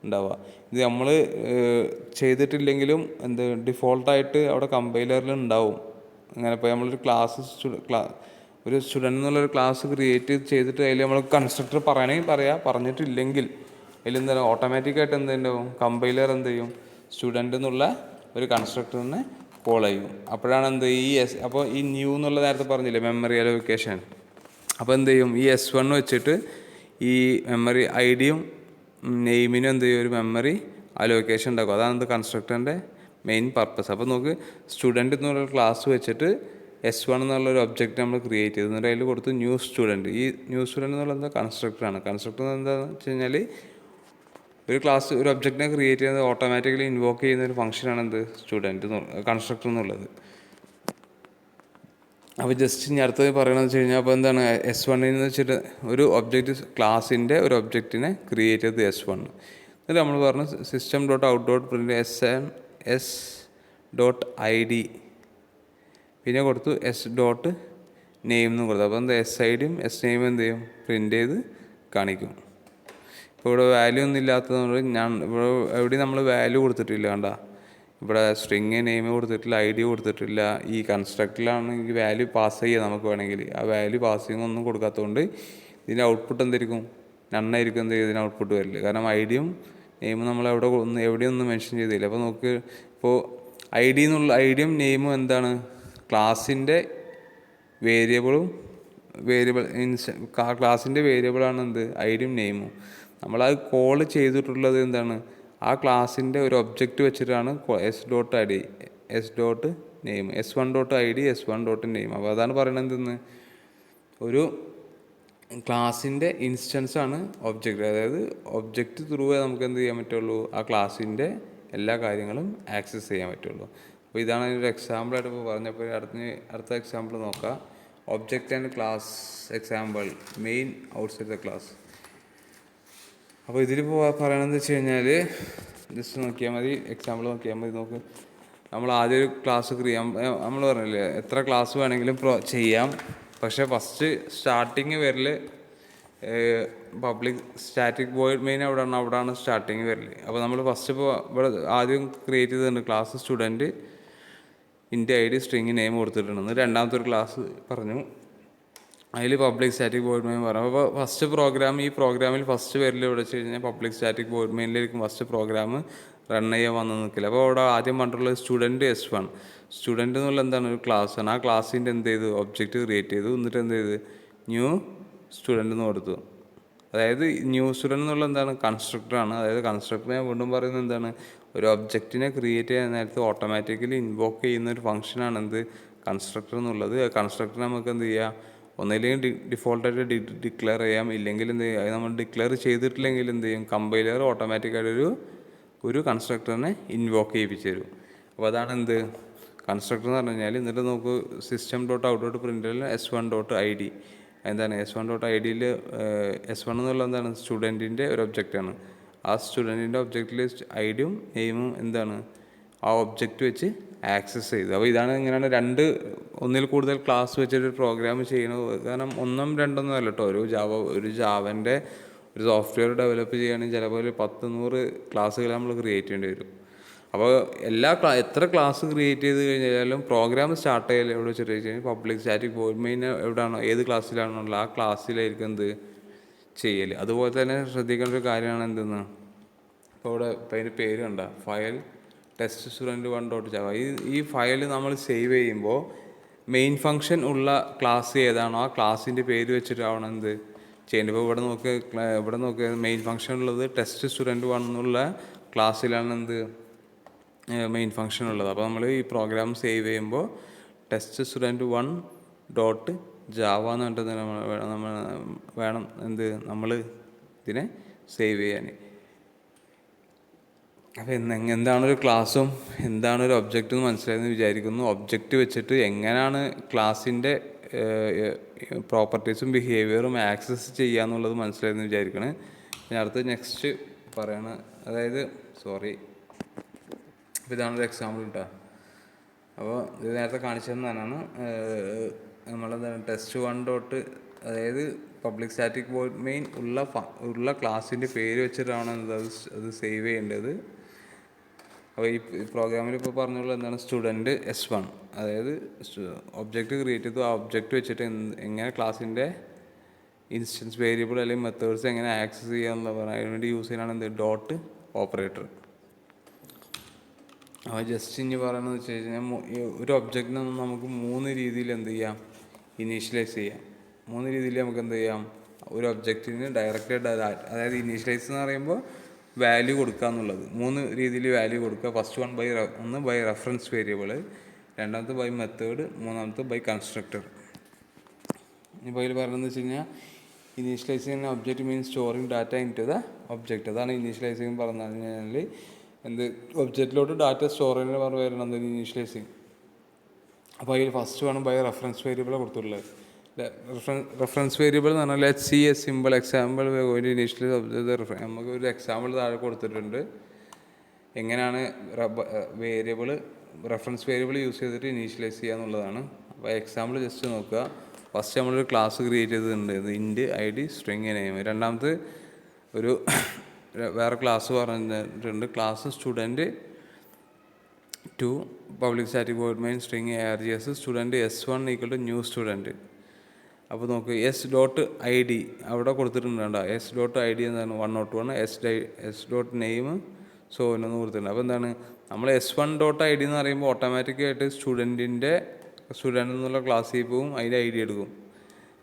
ഉണ്ടാവുക. ഇത് നമ്മൾ ചെയ്തിട്ടില്ലെങ്കിലും എന്ത് ഡിഫോൾട്ടായിട്ട് അവിടെ കമ്പൈലറിൽ ഉണ്ടാവും. അങ്ങനെ ഇപ്പോൾ നമ്മളൊരു ഒരു സ്റ്റുഡൻറ്റ് എന്നുള്ളൊരു ക്ലാസ് ക്രിയേറ്റ് ചെയ്തിട്ട് അതിൽ നമ്മൾ കൺസ്ട്രക്ടർ പറയണമെങ്കിൽ പറയാം, പറഞ്ഞിട്ടില്ലെങ്കിൽ അതിലെന്താണ് ഓട്ടോമാറ്റിക്കായിട്ട് എന്തുണ്ടാവും? കമ്പൈലർ എന്ത് ചെയ്യും? സ്റ്റുഡൻറ്റ് എന്നുള്ള ഒരു കൺസ്ട്രക്ടറിനെ കോൾ ചെയ്യും. അപ്പോഴാണ് എന്ത് അപ്പോൾ ഈ ന്യൂ എന്നുള്ള നേരത്തെ പറഞ്ഞില്ലേ മെമ്മറി അലോക്കേഷൻ. അപ്പോൾ എന്ത് ചെയ്യും? ഈ S1 വെച്ചിട്ട് ഈ മെമ്മറി ഐഡിയും നെയിമിനും എന്ത് ചെയ്യും? ഒരു മെമ്മറി അലോക്കേഷൻ ഉണ്ടാക്കും. അതാണ് എന്ത് കൺസ്ട്രക്ടറിൻ്റെ മെയിൻ പർപ്പസ്. അപ്പോൾ നമുക്ക് സ്റ്റുഡൻറ്റ് എന്നുള്ള ക്ലാസ് വെച്ചിട്ട് S1 എന്നുള്ളൊരു ഒബ്ജക്റ്റ് നമ്മൾ ക്രിയേറ്റ് ചെയ്തു. എന്നിട്ട് അതിൽ കൊടുത്ത് ന്യൂ സ്റ്റുഡൻറ്റ്. ഈ ന്യൂ സ്റ്റുഡൻറ്റ് എന്നുള്ള എന്താ? കൺസ്ട്രക്ടറാണ്. കൺസ്ട്രക്ടർ എന്താണെന്ന് വെച്ച് കഴിഞ്ഞാൽ ഒരു ഒബ്ജക്റ്റിനെ ക്രിയേറ്റ് ചെയ്യുന്നത് ഓട്ടോമാറ്റിക്കലി ഇൻവോക്ക് ചെയ്യുന്ന ഒരു ഫംഗ്ഷനാണ് എന്ത്? സ്റ്റുഡൻറ്റ് കൺസ്ട്രക്ടർ എന്നുള്ളത്. അപ്പോൾ ജസ്റ്റ് ഇനി അടുത്തത് പറയണമെന്ന് വെച്ച് കഴിഞ്ഞാൽ അപ്പോൾ എന്താണ് S1 എന്ന് വെച്ചിട്ട് ഒരു ഒബ്ജക്റ്റ് ക്ലാസ്സിൻ്റെ ഒരു ഒബ്ജക്റ്റിനെ ക്രിയേറ്റ് ചെയ്ത് S1. എന്നിട്ട് നമ്മൾ പറഞ്ഞു system.out.print s.id പിന്നെ കൊടുത്തു s.name എന്ന് കൊടുത്തു. അപ്പോൾ എന്താ SID യും SName എന്ത് ചെയ്യും? പ്രിൻ്റ് ചെയ്ത് കാണിക്കും. ഇപ്പോൾ ഇവിടെ വാല്യൂ ഒന്നും ഇല്ലാത്തതുകൊണ്ട് ഇവിടെ എവിടെയും നമ്മൾ വാല്യൂ കൊടുത്തിട്ടില്ല. കണ്ട ഇവിടെ സ്ട്രിങ് നെയിം കൊടുത്തിട്ടില്ല, ID കൊടുത്തിട്ടില്ല. ഈ കൺസ്ട്രക്റ്റിലാണ് ഈ വാല്യൂ പാസ് ചെയ്യുക നമുക്ക് വേണമെങ്കിൽ. ആ വാല്യൂ പാസിങ് ഒന്നും കൊടുക്കാത്തതുകൊണ്ട് ഇതിൻ്റെ ഔട്ട്പുട്ട് എന്തായിരിക്കും? നന്നായിരിക്കും. എന്ത് ചെയ്യും? ഇതിന് ഔട്ട്പുട്ട് വരില്ല. കാരണം ഐഡിയും നെയിമും നമ്മൾ എവിടെയൊന്നും മെൻഷൻ ചെയ്തില്ല. അപ്പോൾ നമുക്ക് ഇപ്പോൾ ഐഡിയും നെയിമും എന്താണ്? ക്ലാസ്സിൻ്റെ ക്ലാസ്സിൻ്റെ വേരിയബിളാണ് എന്ത്? ഐഡിയും നെയിമും. നമ്മളത് കോൾ ചെയ്തിട്ടുള്ളത് എന്താണ്? ആ ക്ലാസ്സിൻ്റെ ഒരു ഒബ്ജക്റ്റ് വെച്ചിട്ടാണ് s.id s.name s1.id s1.name. അപ്പോൾ അതാണ് പറയുന്നത് എന്തെന്ന്? ഒരു ക്ലാസ്സിൻ്റെ ഇൻസ്റ്റൻസാണ് ഒബ്ജക്റ്റ്. അതായത് ഒബ്ജക്റ്റ് ത്രൂ നമുക്ക് എന്ത് ചെയ്യാൻ പറ്റുള്ളൂ? ആ ക്ലാസ്സിൻ്റെ എല്ലാ കാര്യങ്ങളും ആക്സസ് ചെയ്യാൻ പറ്റുള്ളൂ. അപ്പോൾ ഇതാണ് അതിനൊരു എക്സാമ്പിളായിട്ട് ഇപ്പോൾ പറഞ്ഞപ്പോൾ അടുത്ത എക്സാമ്പിൾ നോക്കാം. Object and class example main outside the class. അപ്പോൾ ഇതിലിപ്പോൾ പറയണമെന്ന് വെച്ച് കഴിഞ്ഞാൽ ജസ്റ്റ് നോക്കിയാൽ മതി, എക്സാമ്പിൾ നോക്കിയാൽ മതി. നോക്ക്, നമ്മൾ ആദ്യം ഒരു ക്ലാസ് നമ്മൾ പറഞ്ഞില്ലേ എത്ര ക്ലാസ് വേണമെങ്കിലും ചെയ്യാം. പക്ഷേ ഫസ്റ്റ് സ്റ്റാർട്ടിങ് വരൽ പബ്ലിക് സ്റ്റാറ്റിക് വോയിഡ് മെയിൻ അവിടെയാണ് സ്റ്റാർട്ടിങ് വരൽ. അപ്പോൾ നമ്മൾ ഫസ്റ്റ് ഇപ്പോൾ ഇവിടെ ആദ്യം ക്രിയേറ്റ് ചെയ്തിട്ടുണ്ട് ക്ലാസ് സ്റ്റുഡൻറ്റ് ഇൻ്റെ ഐ ഡി സ്ട്രിങ് നെയിം കൊടുത്തിട്ടുണ്ടെന്ന്. രണ്ടാമത്തെ ഒരു ക്ലാസ് പറഞ്ഞു, അതിൽ പബ്ലിക് സ്റ്റാറ്റിക് വോയിഡ് മെയിൻ പറഞ്ഞു. അപ്പോൾ ഫസ്റ്റ് പ്രോഗ്രാം, ഈ പ്രോഗ്രാമിൽ ഫസ്റ്റ് വരൽ ഇവിടെ വെച്ച് കഴിഞ്ഞാൽ പബ്ലിക് സ്റ്റാറ്റിക് വോയിഡ് മെയിനിലേക്കും ഫസ്റ്റ് പ്രോഗ്രാം റൺ ചെയ്യാൻ വന്ന് നിൽക്കില്ല. അപ്പോൾ അവിടെ ആദ്യം പറഞ്ഞിട്ടുള്ളത് സ്റ്റുഡൻറ്റ് S1. സ്റ്റുഡൻറ്റ് എന്നുള്ള എന്താണ്, ഒരു ക്ലാസ്സാണ്. ആ ക്ലാസ്സിൻ്റെ എന്ത് ചെയ്തു, ഒബ്ജക്റ്റ് ക്രിയേറ്റ് ചെയ്തു. എന്നിട്ട് എന്ത് ചെയ്ത് ന്യൂ സ്റ്റുഡൻ്റ് എന്ന് കൊടുത്തു. അതായത് ന്യൂ സ്റ്റുഡൻ്റ് എന്നുള്ള എന്താണ്, കൺസ്ട്രക്ടറാണ്. അതായത് കൺസ്ട്രക്ടറിനെ വീണ്ടും പറയുന്നത് എന്താണ്, ഒരു ഒബ്ജക്റ്റിനെ ക്രിയേറ്റ് ചെയ്യാൻ നേരത്തെ ഓട്ടോമാറ്റിക്കലി ഇൻവോക്ക് ചെയ്യുന്ന ഒരു ഫംഗ്ഷനാണ് എന്ത്, കൺസ്ട്രക്ടർ എന്നുള്ളത്. കൺസ്ട്രക്ടർ നമുക്ക് എന്ത് ചെയ്യാം, ഒന്നില്ലെങ്കിൽ ഡിഫോൾട്ടായിട്ട് ഡിക്ലെയർ ചെയ്യാം, ഇല്ലെങ്കിൽ എന്ത് ചെയ്യും, അത് നമ്മൾ ഡിക്ലെയർ ചെയ്തിട്ടില്ലെങ്കിൽ എന്ത് ചെയ്യും, കമ്പൈലർ ഓട്ടോമാറ്റിക്കായിട്ട് ഒരു കൺസ്ട്രക്ടറിനെ ഇൻവോക്ക് ചെയ്യിപ്പിച്ച് തരും. അപ്പോൾ അതാണ് എന്ത് കൺസ്ട്രക്ടർ എന്ന് പറഞ്ഞു കഴിഞ്ഞാൽ. എന്നിട്ട് നമുക്ക് system.out.println S1.id എന്താണ്, S1.idയിൽ S1 എന്നുള്ള എന്താണ്, സ്റ്റുഡൻറ്റിൻ്റെ ഒരു ഒബ്ജക്റ്റാണ്. ആ സ്റ്റുഡൻറ്റിൻ്റെ ഒബ്ജക്റ്റിൽ ഐഡിയും നെയിമും എന്താണ്, ആ ഒബ്ജക്റ്റ് വെച്ച് ആക്സസ് ചെയ്തു. അപ്പോൾ ഇതാണ് ഇങ്ങനെയാണ് ഒന്നിൽ കൂടുതൽ ക്ലാസ് വെച്ചിട്ട് പ്രോഗ്രാം ചെയ്യണത്. കാരണം ഒന്നും രണ്ടൊന്നും അല്ല കേട്ടോ. ഒരു ജാവൻ്റെ ഒരു സോഫ്റ്റ്വെയർ ഡെവലപ്പ് ചെയ്യുകയാണെങ്കിൽ ചിലപ്പോൾ ഒരു 10-100 ക്ലാസ്സുകൾ നമ്മൾ ക്രിയേറ്റ് ചെയ്യേണ്ടി വരും. അപ്പോൾ എത്ര ക്ലാസ് ക്രിയേറ്റ് ചെയ്ത് കഴിഞ്ഞാലും പ്രോഗ്രാം സ്റ്റാർട്ട് ചെയ്യൽ എവിടെ വെച്ചിട്ട് കഴിഞ്ഞാൽ പബ്ലിക് സ്റ്റാറ്റിക് വോയിഡ് മെയിൻ എവിടെയാണോ, ഏത് ക്ലാസ്സിലാണോ ആ ക്ലാസ്സിലായിരിക്കും എന്ത് ചെയ്യൽ. അതുപോലെ തന്നെ ശ്രദ്ധിക്കേണ്ട ഒരു കാര്യമാണ് എന്തെന്ന്, ഇപ്പോൾ ഇവിടെ ഇപ്പം അതിൻ്റെ പേര് കണ്ട ഫയൽ ടെസ്റ്റ് സ്റ്റുഡൻറ്റ് 1.java. ഈ ഫയൽ നമ്മൾ സേവ് ചെയ്യുമ്പോൾ മെയിൻ ഫംഗ്ഷൻ ഉള്ള ക്ലാസ് ഏതാണോ ആ ക്ലാസ്സിൻ്റെ പേര് വെച്ചിട്ടാവണം എന്ത് ചെയ്യേണ്ടത്. ഇപ്പോൾ ഇവിടെ നോക്കുക മെയിൻ ഫംഗ്ഷൻ ഉള്ളത് ടെസ്റ്റ് സ്റ്റുഡൻറ്റ് 1 എന്നുള്ള ക്ലാസ്സിലാണ് എന്ത് മെയിൻ ഫംഗ്ഷൻ ഉള്ളത്. അപ്പോൾ നമ്മൾ ഈ പ്രോഗ്രാം സേവ് ചെയ്യുമ്പോൾ ടെസ്റ്റ് സ്റ്റുഡൻറ്റ് 1.java എന്ന് പറഞ്ഞിട്ട് വേണം എന്ത് നമ്മൾ ഇതിനെ സേവ് ചെയ്യാൻ. അപ്പോൾ എന്താണൊരു ക്ലാസ്സും എന്താണൊരു ഒബ്ജക്റ്റും മനസ്സിലായെന്ന് വിചാരിക്കുന്നു. ഒബ്ജക്റ്റ് വെച്ചിട്ട് എങ്ങനെയാണ് ക്ലാസ്സിൻ്റെ പ്രോപ്പർട്ടീസും ബിഹേവിയറും ആക്സസ് ചെയ്യുക എന്നുള്ളത് മനസ്സിലായെന്ന് വിചാരിക്കണേ. ഞാൻ അടുത്ത് നെക്സ്റ്റ് പറയണ, അതായത് അപ്പോൾ ഇതാണൊരു എക്സാമ്പിൾ കേട്ടോ. അപ്പോൾ ഇത് നേരത്തെ കാണിച്ചു തന്നതാണ്. നമ്മളെന്താണ് ടെസ്റ്റ് 1. അതായത് പബ്ലിക് സ്റ്റാറ്റിക് വോയിഡ് മെയിൻ ഉള്ള ക്ലാസ്സിൻ്റെ പേര് വെച്ചിട്ടാണ് അത് സേവ് ചെയ്യേണ്ടത്. അപ്പോൾ ഈ പ്രോഗ്രാമിൽ ഇപ്പോൾ പറഞ്ഞുള്ള എന്താണ് സ്റ്റുഡൻറ്റ് S1. അതായത് ഒബ്ജക്റ്റ് ക്രിയേറ്റ് ചെയ്തു. ആ ഒബ്ജക്റ്റ് വെച്ചിട്ട് എങ്ങനെ ക്ലാസ്സിൻ്റെ ഇൻസ്റ്റൻസ് വേരിയബിൾ അല്ലെങ്കിൽ മെത്തേഡ്സ് എങ്ങനെ ആക്സസ് ചെയ്യാമെന്നുള്ള പറഞ്ഞാൽ അതിന് വേണ്ടി യൂസ് ചെയ്യാനാണ് എന്ത് ഡോട്ട് ഓപ്പറേറ്റർ. അപ്പോൾ ജസ്റ്റ് ഇനി പറയുന്നത് വെച്ച് കഴിഞ്ഞാൽ ഒരു ഒബ്ജക്റ്റിനെ നമുക്ക് 3 രീതിയിൽ എന്ത് ചെയ്യാം, ഇനീഷ്യലൈസ് ചെയ്യാം. 3 രീതിയിൽ നമുക്ക് എന്ത് ചെയ്യാം, ഒരു ഒബ്ജക്റ്റിന് ഡയറക്റ്റ് അതായത് ഇനീഷ്യലൈസ് എന്ന് പറയുമ്പോൾ വാല്യൂ കൊടുക്കുക എന്നുള്ളത് 3 രീതിയിൽ വാല്യൂ കൊടുക്കുക. ഫസ്റ്റ് ഒന്ന് ബൈ റെഫറൻസ് വേരിയബിൾ, രണ്ടാമത്തെ ബൈ മെത്തേഡ്, മൂന്നാമത്തെ ബൈ കൺസ്ട്രക്ടർ. ഇപ്പോൾ അതിൽ പറയുന്നത് വെച്ച് കഴിഞ്ഞാൽ initialising object means storing data into the object. അതാണ് ഇനീഷ്യലൈസിങ് പറഞ്ഞു കഴിഞ്ഞാൽ എന്ത് ഒബ്ജക്റ്റിലോട്ട് ഡാറ്റ സ്റ്റോർ ചെയ്യുന്ന പറഞ്ഞു വരുന്നത് ഇനീഷ്യലൈസിങ്. അപ്പോൾ അതിൽ ഫസ്റ്റ് വേണം ബൈ റെഫറൻസ് വേരിയബിളാണ് കൊടുത്തിട്ടുള്ളത്. റെഫറൻസ് വേരിയബിൾ എന്ന് പറഞ്ഞാൽ let see a simple example ഒരു ഇനീഷ്യലൈസ്. നമുക്ക് ഒരു എക്സാമ്പിൾ താഴെ കൊടുത്തിട്ടുണ്ട് എങ്ങനെയാണ് റെഫറൻസ് വേരിയബിൾ യൂസ് ചെയ്തിട്ട് ഇനീഷ്യലൈസ് ചെയ്യുക എന്നുള്ളതാണ്. അപ്പോൾ എക്സാമ്പിൾ ജസ്റ്റ് നോക്കുക. ഫസ്റ്റ് നമ്മളൊരു ക്ലാസ് ക്രിയേറ്റ് ചെയ്തിട്ടുണ്ട്, int I D string name. രണ്ടാമത് ഒരു വേറെ ക്ലാസ് പറഞ്ഞിട്ടുണ്ട്, class student 2 public static void main string ARGS student S1 equal to new student. അപ്പോൾ നോക്ക് S.id അവിടെ കൊടുത്തിട്ടുണ്ട് കേട്ടോ. S.id എന്താണ് 101, S.name സോ എന്ന് കൊടുത്തിട്ടുണ്ട്. അപ്പോൾ എന്താണ് നമ്മൾ S1.id എന്ന് പറയുമ്പോൾ ഓട്ടോമാറ്റിക്കായിട്ട് സ്റ്റുഡൻറ്റ് എന്നുള്ള ക്ലാസ്സിൽ പോവും, അതിൻ്റെ ഐ ഡി എടുക്കും.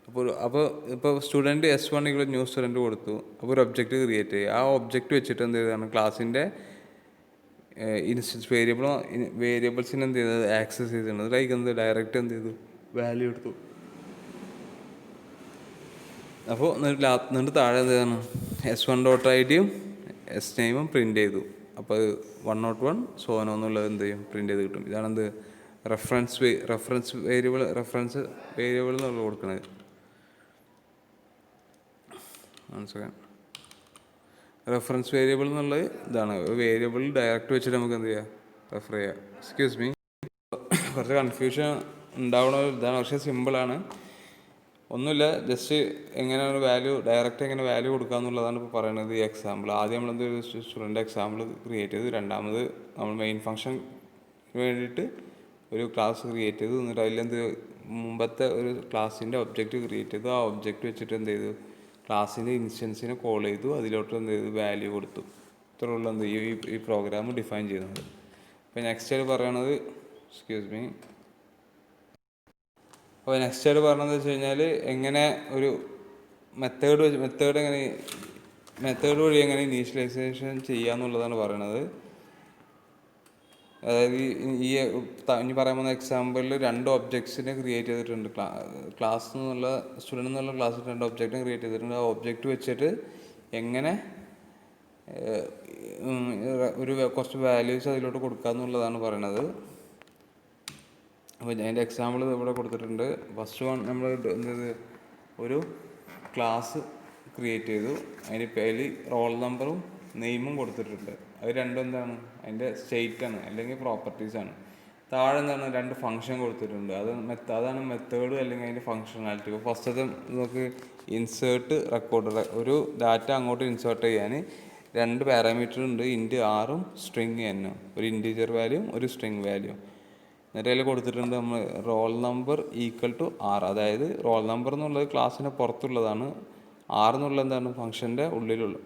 ഇപ്പോൾ student S1 equal new student കൊടുത്തു. അപ്പോൾ ഒരു ഒബ്ജക്റ്റ് ക്രിയേറ്റ് ചെയ്യുക. ആ ഒബ്ജക്റ്റ് വെച്ചിട്ട് എന്ത് ചെയ്തതാണ് ക്ലാസ്സിൻ്റെ ഇൻസ്റ്റൻസ് വേരിയബിൾസിന് എന്ത് ചെയ്തത് ആക്സസ് ചെയ്തിട്ടുണ്ട്. ലൈക്ക് എന്ത് ഡയറക്റ്റ് എന്ത് ചെയ്തു വാല്യൂ എടുത്തു. അപ്പോൾ എന്നിട്ട് താഴെ എന്താണ് S1.idയും S നെയിമും പ്രിൻ്റ് ചെയ്തു. അപ്പോൾ 101 സോനോ എന്നുള്ളത് എന്ത് ചെയ്യും പ്രിൻ്റ് ചെയ്ത് കിട്ടും. ഇതാണ് എന്ത് റെഫറൻസ് വേരിയബിൾ എന്നുള്ള കൊടുക്കണത്. റെഫറൻസ് വേരിയബിൾ എന്നുള്ളത് ഇതാണ്. വേരിയബിൾ ഡയറക്റ്റ് വെച്ചിട്ട് നമുക്ക് എന്ത് ചെയ്യാം, റെഫർ ചെയ്യാം. എക്സ്ക്യൂസ് മീ, കുറച്ച് കൺഫ്യൂഷൻ ഉണ്ടാവണ ഇതാണ്, പക്ഷേ സിമ്പിളാണ്. ഒന്നുമില്ല, ജസ്റ്റ് എങ്ങനെയാണ് ഡയറക്റ്റ് എങ്ങനെ വാല്യൂ കൊടുക്കുക എന്നുള്ളതാണ് ഇപ്പോൾ പറയുന്നത്. ഈ എക്സാമ്പിൾ ആദ്യം നമ്മളെന്തൊരു സ്റ്റുഡൻ്റ് എക്സാമ്പിൾ ക്രിയേറ്റ് ചെയ്തു, രണ്ടാമത് നമ്മൾ മെയിൻ ഫംഗ്ഷൻ വേണ്ടിയിട്ട് ഒരു ക്ലാസ് ക്രിയേറ്റ് ചെയ്തു, എന്നിട്ട് അതിലെന്ത് മുമ്പത്തെ ഒരു ക്ലാസ്സിൻ്റെ ഒബ്ജക്റ്റ് ക്രിയേറ്റ് ചെയ്തു. ആ ഒബ്ജക്റ്റ് വെച്ചിട്ട് എന്ത് ചെയ്തു, ക്ലാസ്സിൻ്റെ ഇൻസ്റ്റൻസിനെ കോൾ ചെയ്തു, അതിലോട്ട് എന്ത് ചെയ്തു, വാല്യൂ കൊടുത്തു. ഇത്രയുള്ള എന്ത് ഈ പ്രോഗ്രാം ഡിഫൈൻ ചെയ്യുന്നത്. അപ്പോൾ നെക്സ്റ്റ് ആയിട്ട് പറയണത്, എക്സ്ക്യൂസ് മീ, അപ്പോൾ നെക്സ്റ്റ് ആയിട്ട് പറഞ്ഞതെന്ന് വെച്ച് കഴിഞ്ഞാൽ എങ്ങനെ ഒരു മെത്തേഡ് വഴി എങ്ങനെ ഇനീഷ്യലൈസേഷൻ ചെയ്യാന്നുള്ളതാണ് പറയണത്. അതായത് ഇനി പറയാൻ പോകുന്ന എക്സാമ്പിളിൽ 2 ഒബ്ജക്ട്സിനെ ക്രിയേറ്റ് ചെയ്തിട്ടുണ്ട്. ക്ലാസ് എന്നുള്ള സ്റ്റുഡൻ്റ് എന്നുള്ള ക്ലാസ്സിൽ 2 ഒബ്ജക്റ്റിനെ ക്രിയേറ്റ് ചെയ്തിട്ടുണ്ട്. ആ ഒബ്ജക്റ്റ് വെച്ചിട്ട് എങ്ങനെ കുറച്ച് വാല്യൂസ് അതിലോട്ട് കൊടുക്കുക എന്നുള്ളതാണ് പറയണത്. അപ്പോൾ അതിൻ്റെ എക്സാമ്പിൾ ഇവിടെ കൊടുത്തിട്ടുണ്ട്. ഫസ്റ്റ് വൺ നമ്മൾ എന്തത് ഒരു ക്ലാസ് ക്രിയേറ്റ് ചെയ്തു, അതിന് പേരിൽ റോൾ നമ്പറും നെയിമും കൊടുത്തിട്ടുണ്ട്. അത് രണ്ടും എന്താണ്, അതിൻ്റെ സ്റ്റേറ്റാണ് അല്ലെങ്കിൽ പ്രോപ്പർട്ടീസാണ്. താഴെ എന്താണ് 2 ഫംഗ്ഷൻ കൊടുത്തിട്ടുണ്ട്. അതാണ് മെത്തേഡ് അല്ലെങ്കിൽ അതിൻ്റെ ഫങ്ഷണാലിറ്റി. ഇപ്പോൾ ഫസ്റ്റത്തെ നമുക്ക് ഇൻസേർട്ട് റെക്കോർഡ്, ഒരു ഡാറ്റ അങ്ങോട്ട് ഇൻസേർട്ട് ചെയ്യാൻ 2 പാരാമീറ്റർ ഉണ്ട്, ഇൻറ്റ് ആറും സ്ട്രിങ് എന്നും, ഒരു ഇൻറ്റീജർ വാല്യൂം ഒരു സ്ട്രിങ് വാല്യൂം. എന്നിട്ട് അതിൽ കൊടുത്തിട്ടുണ്ട് നമ്മൾ roll number equal to R. അതായത് റോൾ നമ്പർ എന്നുള്ളത് ക്ലാസ്സിന് പുറത്തുള്ളതാണ്, ആർ എന്നുള്ളത് എന്താണ്